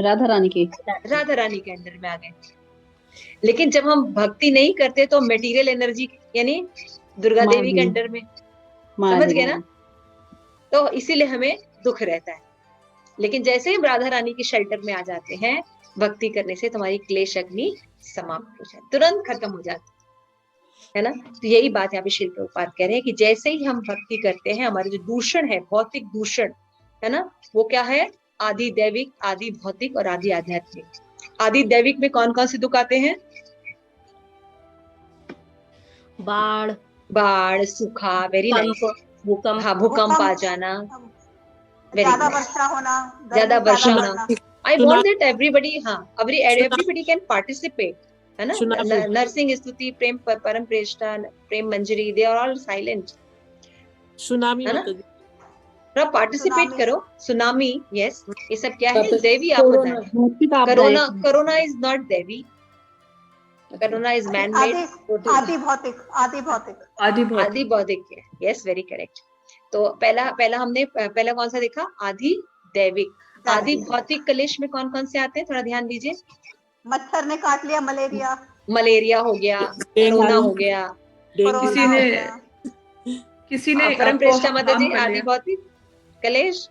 Speaker 4: राधा रानी के
Speaker 1: अंडर में आ गए। लेकिन जब हम भक्ति नहीं करते तो मटेरियल एनर्जी यानी दुर्गा देवी के अंडर में, समझ गए ना। तो इसीलिए हमें दुख रहता है। लेकिन जैसे ही हम राधा रानी के शेल्टर में आ जाते हैं, भक्ति करने से तुम्हारी क्लेश अग्नि समाप्त हो जाती, तुरंत खत्म हो जाती है ना। तो यही बात यहाँ पे श्रील प्रभुपाद कह रहे हैं कि जैसे ही हम भक्ति करते हैं, हमारे जो दूषण है, भौतिक दूषण है ना, वो क्या है? आदि दैविक, आदि भौतिक और आदि आध्यात्मिक। आदि दैविक में कौन कौन से दुख आते हैं? बाढ़, सूखा, वेरी नाइस, भूकंप आ जाना,
Speaker 6: ज्यादा वर्षा होना,
Speaker 1: ज्यादा वर्षा होना। I want that everybody, everybody can participate, है ना। Narasimha Stuti, Prem Param Preshtha, Prem Manjari, they are all silent.
Speaker 11: सुनामी,
Speaker 1: है ना, थोड़ा पार्टिसिपेट करो। सुनामी, यस, ये सब क्या है? देवी आपदा। Corona is not Devi, corona is man made,
Speaker 6: आदि भौतिक,
Speaker 1: यस, वेरी करेक्ट। तो पहला हमने पहला कौन सा देखा? आदि दैविक। आदि भौतिक कलेश में कौन कौन से आते हैं, थोड़ा ध्यान दीजिए।
Speaker 6: मच्छर ने काट लिया, मलेरिया,
Speaker 1: मलेरिया हो गया, कोरोना हो गया,
Speaker 10: किसी ने
Speaker 1: परम प्रेष्ठा माता जी आदि भौतिक कलेश,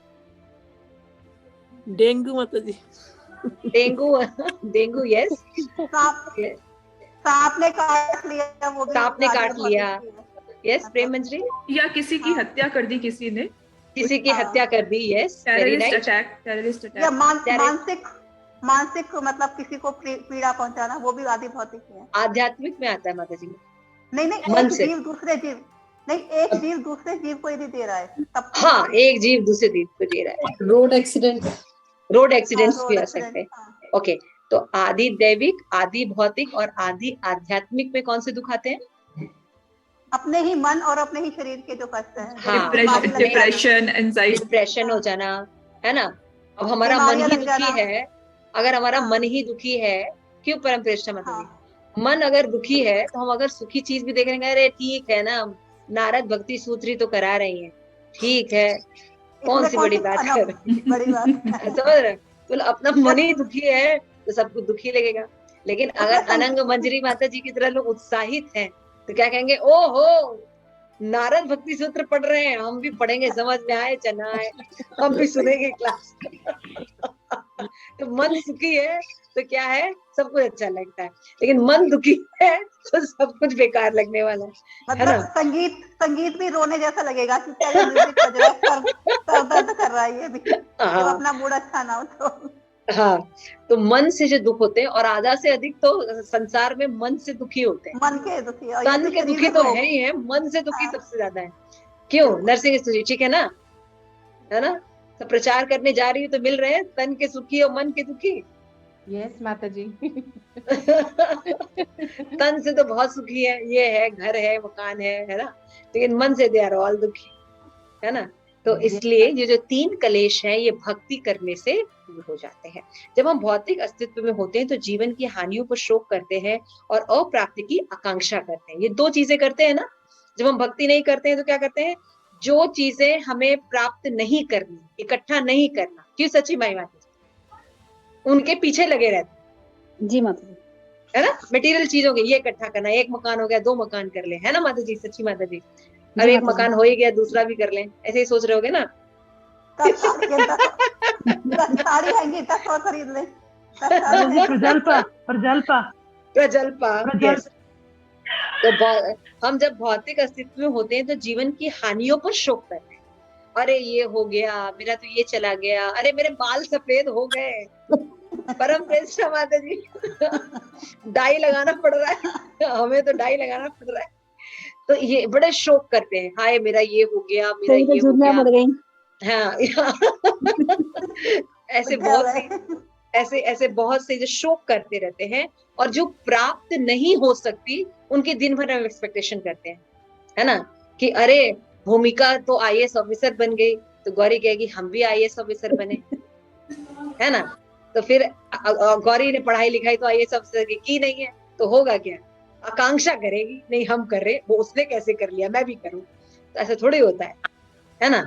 Speaker 11: डेंगू माता जी,
Speaker 1: डेंगू यस,
Speaker 6: सांप ने काट लिया, वो भी
Speaker 1: सांप ने काट लिया, यस प्रेम मंजरी,
Speaker 10: या किसी की हत्या कर दी, किसी की
Speaker 1: हत्या कर दी, यस,
Speaker 10: टेररिस्ट अटैक,
Speaker 6: या मानसिक मतलब किसी को पीड़ा पहुंचाना, वो भी आदि भौतिक है।
Speaker 1: आध्यात्मिक में आता है माता जी।
Speaker 6: नहीं एक जीव दूसरे जीव, नहीं एक जीव दूसरे जीव को यदि दे रहा है तब।
Speaker 1: हाँ, एक जीव दूसरे जीव को दे रहा है। रोड एक्सीडेंट्स भी आ सकते हैं। ओके, तो आदि दैविक, आदि भौतिक और आदि आध्यात्मिक में कौन से दुख आते हैं?
Speaker 6: अपने ही मन और अपने ही शरीर के जो कष्ट हैं।
Speaker 1: हाँ,
Speaker 10: डिप्रेशन, एंजाइटी,
Speaker 1: डिप्रेशन हो जाना, है ना। अब हमारा मन ही दुखी है, अगर हमारा मन ही दुखी है, क्यों परम प्रेष्ठा माता जी, मन अगर दुखी है तो हम अगर सुखी चीज भी देख रहे हैं, अरे ठीक है ना, नारद भक्ति सूत्री तो करा रही है, ठीक है, कौन सी बड़ी बात कर समझ रहे, तो अपना मन ही दुखी है तो सब कुछ दुखी लगेगा। लेकिन अगर अनंग मंजरी माता जी की तरह लोग उत्साहित हैं तो क्या कहेंगे, ओहो नारद भक्ति सूत्र पढ़ रहे हैं, हम भी पढ़ेंगे, समझ में आए चना आए, हम भी सुनेंगे क्लास। तो मन सुखी है तो क्या है, सब कुछ अच्छा लगता है, लेकिन मन दुखी है तो सब कुछ बेकार लगने वाला है।
Speaker 6: मतलब संगीत भी रोने जैसा लगेगा कि क्या म्यूजिक बज रहा है, सर दर्द कर रहा है ये भी, जब अपना मूड अच्छा ना हो तो।
Speaker 1: हाँ, तो मन से जो दुख होते हैं, और आधा से अधिक तो संसार में मन से दुखी होते हैं।
Speaker 6: मन के दुखी,
Speaker 1: तन के दुखी तो है ही है, मन से दुखी सबसे ज्यादा है। क्यों? नरसिंह स्तुति, ठीक है ना, है ना, तो प्रचार करने जा रही हूँ तो मिल रहे हैं तन के सुखी और मन के दुखी।
Speaker 5: यस माता जी।
Speaker 1: तन से तो बहुत सुखी है, ये है, घर है, मकान है ना, लेकिन मन से दे आर ऑल दुखी, है ना। तो इसलिए ये जो 3 कलेश हैं, ये भक्ति करने से दूर हो जाते हैं। जब हम भौतिक अस्तित्व में होते हैं तो जीवन की हानियों पर शोक करते हैं और अप्राप्ति की आकांक्षा करते हैं। ये 2 चीजें करते हैं ना। जब हम भक्ति नहीं करते हैं तो क्या करते हैं, जो चीजें हमें प्राप्त नहीं करनी, इकट्ठा नहीं करना, क्यों सच्ची माई माता जी, उनके पीछे लगे रहते
Speaker 12: जी माता जी,
Speaker 1: है ना। मटेरियल चीजों के ये इकट्ठा करना, 1 मकान हो गया 2 मकान कर ले, है ना माता जी, सच्ची माता जी। अब 1 मकान हो ही गया, दूसरा भी कर लें, ऐसे ही सोच रहे होगे ना।
Speaker 6: खरीद ले।
Speaker 1: प्रजल्पा। तो हम जब भौतिक अस्तित्व में होते हैं तो जीवन की हानियों पर शोक करते हैं। अरे ये हो गया, मेरा तो ये चला गया, अरे मेरे बाल सफेद हो गए, परम प्रेष्ठा माता जी, डाई लगाना पड़ रहा है, हमें तो डाई लगाना पड़ रहा है, तो ये बड़े शोक करते हैं, हाय मेरा ये हो गया, मेरा ये हो गया। हाँ, ऐसे बहुत से जो शोक करते रहते हैं, और जो प्राप्त नहीं हो सकती उनके दिन भर हम एक्सपेक्टेशन करते हैं, है ना, कि अरे भूमिका तो IAS ऑफिसर बन गई, तो गौरी कहेगी हम भी IAS ऑफिसर बने, है ना। तो फिर गौरी ने पढ़ाई लिखाई तो IAS ऑफिसर की नहीं है, तो होगा क्या, आकांक्षा करेगी, नहीं हम कर रहे, वो उसने कैसे कर लिया, मैं भी करूं। तो ऐसा थोड़ी होता है ना।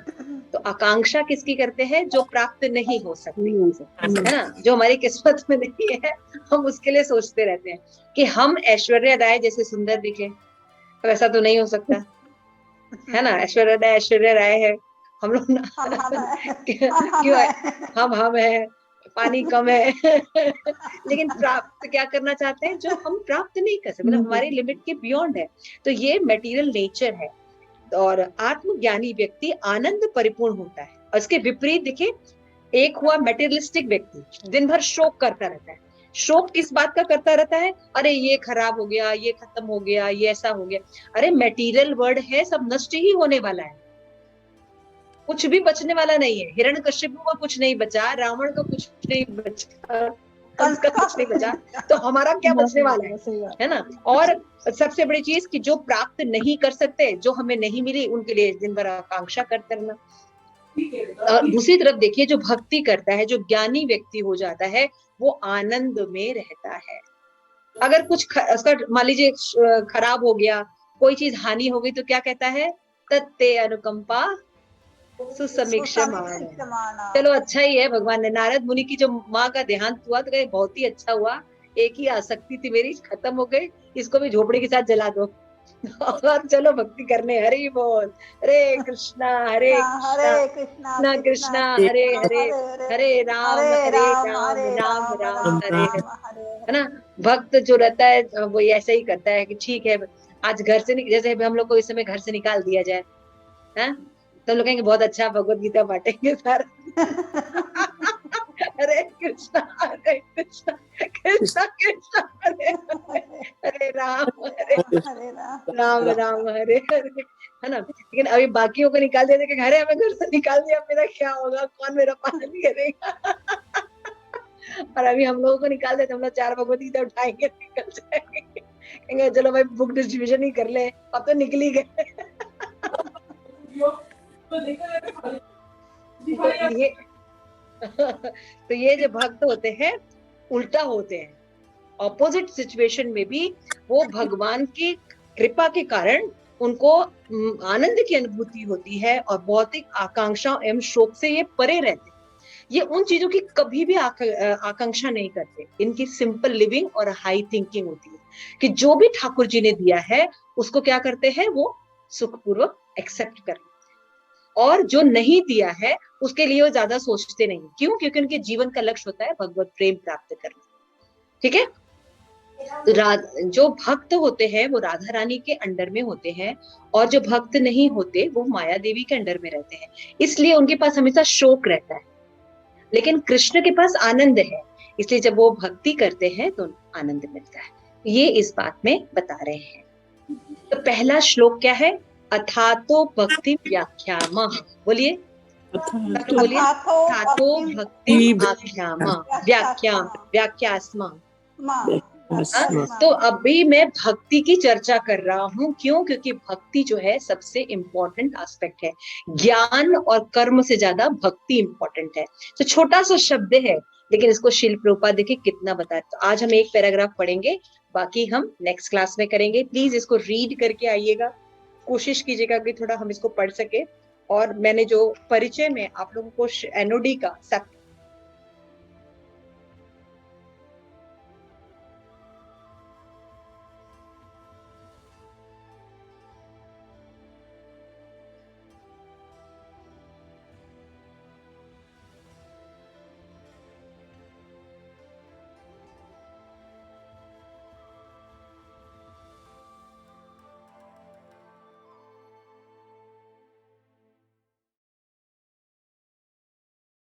Speaker 1: तो आकांक्षा किसकी करते हैं, जो प्राप्त नहीं हो सकती, है ना, जो हमारी किस्मत में नहीं है, हम उसके लिए सोचते रहते हैं कि हम ऐश्वर्या राय जैसे सुंदर दिखे। वैसा तो नहीं हो सकता, है ना। ऐश्वर्या राय है, हम लोग क्यों हम है, पानी कम है। लेकिन प्राप्त क्या करना चाहते हैं, जो हम प्राप्त नहीं कर सकते, मतलब हमारी लिमिट के बियॉन्ड है। तो ये मटेरियल नेचर है। और आत्मज्ञानी व्यक्ति आनंद परिपूर्ण होता है, और इसके विपरीत देखिए, एक हुआ मटेरियलिस्टिक व्यक्ति, दिन भर शोक करता रहता है। शोक किस बात का करता रहता है, अरे ये खराब हो गया, ये खत्म हो गया, ये ऐसा हो गया। अरे मटेरियल वर्ल्ड है, सब नष्ट ही होने वाला है, कुछ भी बचने वाला नहीं है। हिरण्यकश्यप का कुछ नहीं बचा, रावण का कुछ नहीं बचा, कंस का कुछ नहीं बचा, तो हमारा क्या बचने वाला है ना। और सबसे बड़ी चीज कि जो प्राप्त नहीं कर सकते, जो हमें नहीं मिली, उनके लिए दिन भर आकांक्षा करते रहना। दूसरी तरफ देखिए, जो भक्ति करता है, जो ज्ञानी व्यक्ति हो जाता है, वो आनंद में रहता है। अगर कुछ उसका मान लीजिए खराब हो गया, कोई चीज हानि हो गई, तो क्या कहता है, तत्ते अनुकंपा सुसमीक्षमाण। चलो अच्छा ही है, भगवान ने नारद मुनि की जो माँ का देहांत हुआ तो कहे बहुत ही अच्छा हुआ, एक ही आसक्ति थी मेरी खत्म हो गई, इसको भी झोपड़ी के साथ जला दो और चलो भक्ति करने। हरि बोल। हरे कृष्णा कृष्णा कृष्णा हरे हरे, हरे राम राम राम हरे हरे। है ना, भक्त जो रहता है वो ऐसा ही करता है कि ठीक है आज घर से जैसे हम लोग को इस समय घर से निकाल दिया जाए, है तो लोग कहेंगे बहुत अच्छा भगवत गीता बांटेंगे सर। हरे कृष्णा कृष्णा कृष्णा हरे हरे राम राम राम हरे हरे। है ना, लेकिन अभी बाकियों को निकाल दिया कि अरे हमें घर से निकाल दिया, मेरा क्या होगा, कौन मेरा पालन करेगा। और अभी हम लोगों को निकाल देते, हम लोग 4 भगवत गीता उठाएंगे निकल जाएंगे, कहेंगे चलो भाई बुक डिस्ट्रीब्यूशन ही कर ले, अब तो निकल ही गए। तो ये जो भक्त होते हैं उल्टा होते हैं, ऑपोजिट सिचुएशन में भी वो भगवान की कृपा के कारण उनको आनंद की अनुभूति होती है और भौतिक आकांक्षा एवं शोक से ये परे रहते हैं। ये उन चीजों की कभी भी आकांक्षा नहीं करते, इनकी सिंपल लिविंग और हाई थिंकिंग होती है कि जो भी ठाकुर जी ने दिया है उसको क्या करते हैं, वो सुखपूर्वक एक्सेप्ट कर, और जो नहीं दिया है उसके लिए वो ज्यादा सोचते नहीं। क्यों? क्योंकि उनके जीवन का लक्ष्य होता है भगवत प्रेम प्राप्त करना। ठीक है, तो जो भक्त होते हैं वो राधा रानी के अंडर में होते हैं, और जो भक्त नहीं होते वो माया देवी के अंडर में रहते हैं, इसलिए उनके पास हमेशा शोक रहता है। लेकिन कृष्ण के पास आनंद है, इसलिए जब वो भक्ति करते हैं तो आनंद मिलता है। ये इस बात में बता रहे हैं। तो पहला श्लोक क्या है, अथातो भक्ति व्याख्यामा। बोलिए, बोलिए, अथातो भक्ति व्याख्यामा, व्याख्यास्मा। तो अभी मैं भक्ति की चर्चा कर रहा हूँ। क्यों? क्योंकि भक्ति जो है सबसे इंपॉर्टेंट एस्पेक्ट है, ज्ञान और कर्म से ज्यादा भक्ति इंपॉर्टेंट है। तो छोटा सा शब्द है लेकिन इसको शिल प्रभुपाद देखिए कितना बताया। तो आज हम एक पैराग्राफ पढ़ेंगे, बाकी हम नेक्स्ट क्लास में करेंगे। प्लीज इसको रीड करके आइएगा, कोशिश कीजिएगा कि थोड़ा हम इसको पढ़ सके। और मैंने जो परिचय में आप लोगों को NOD का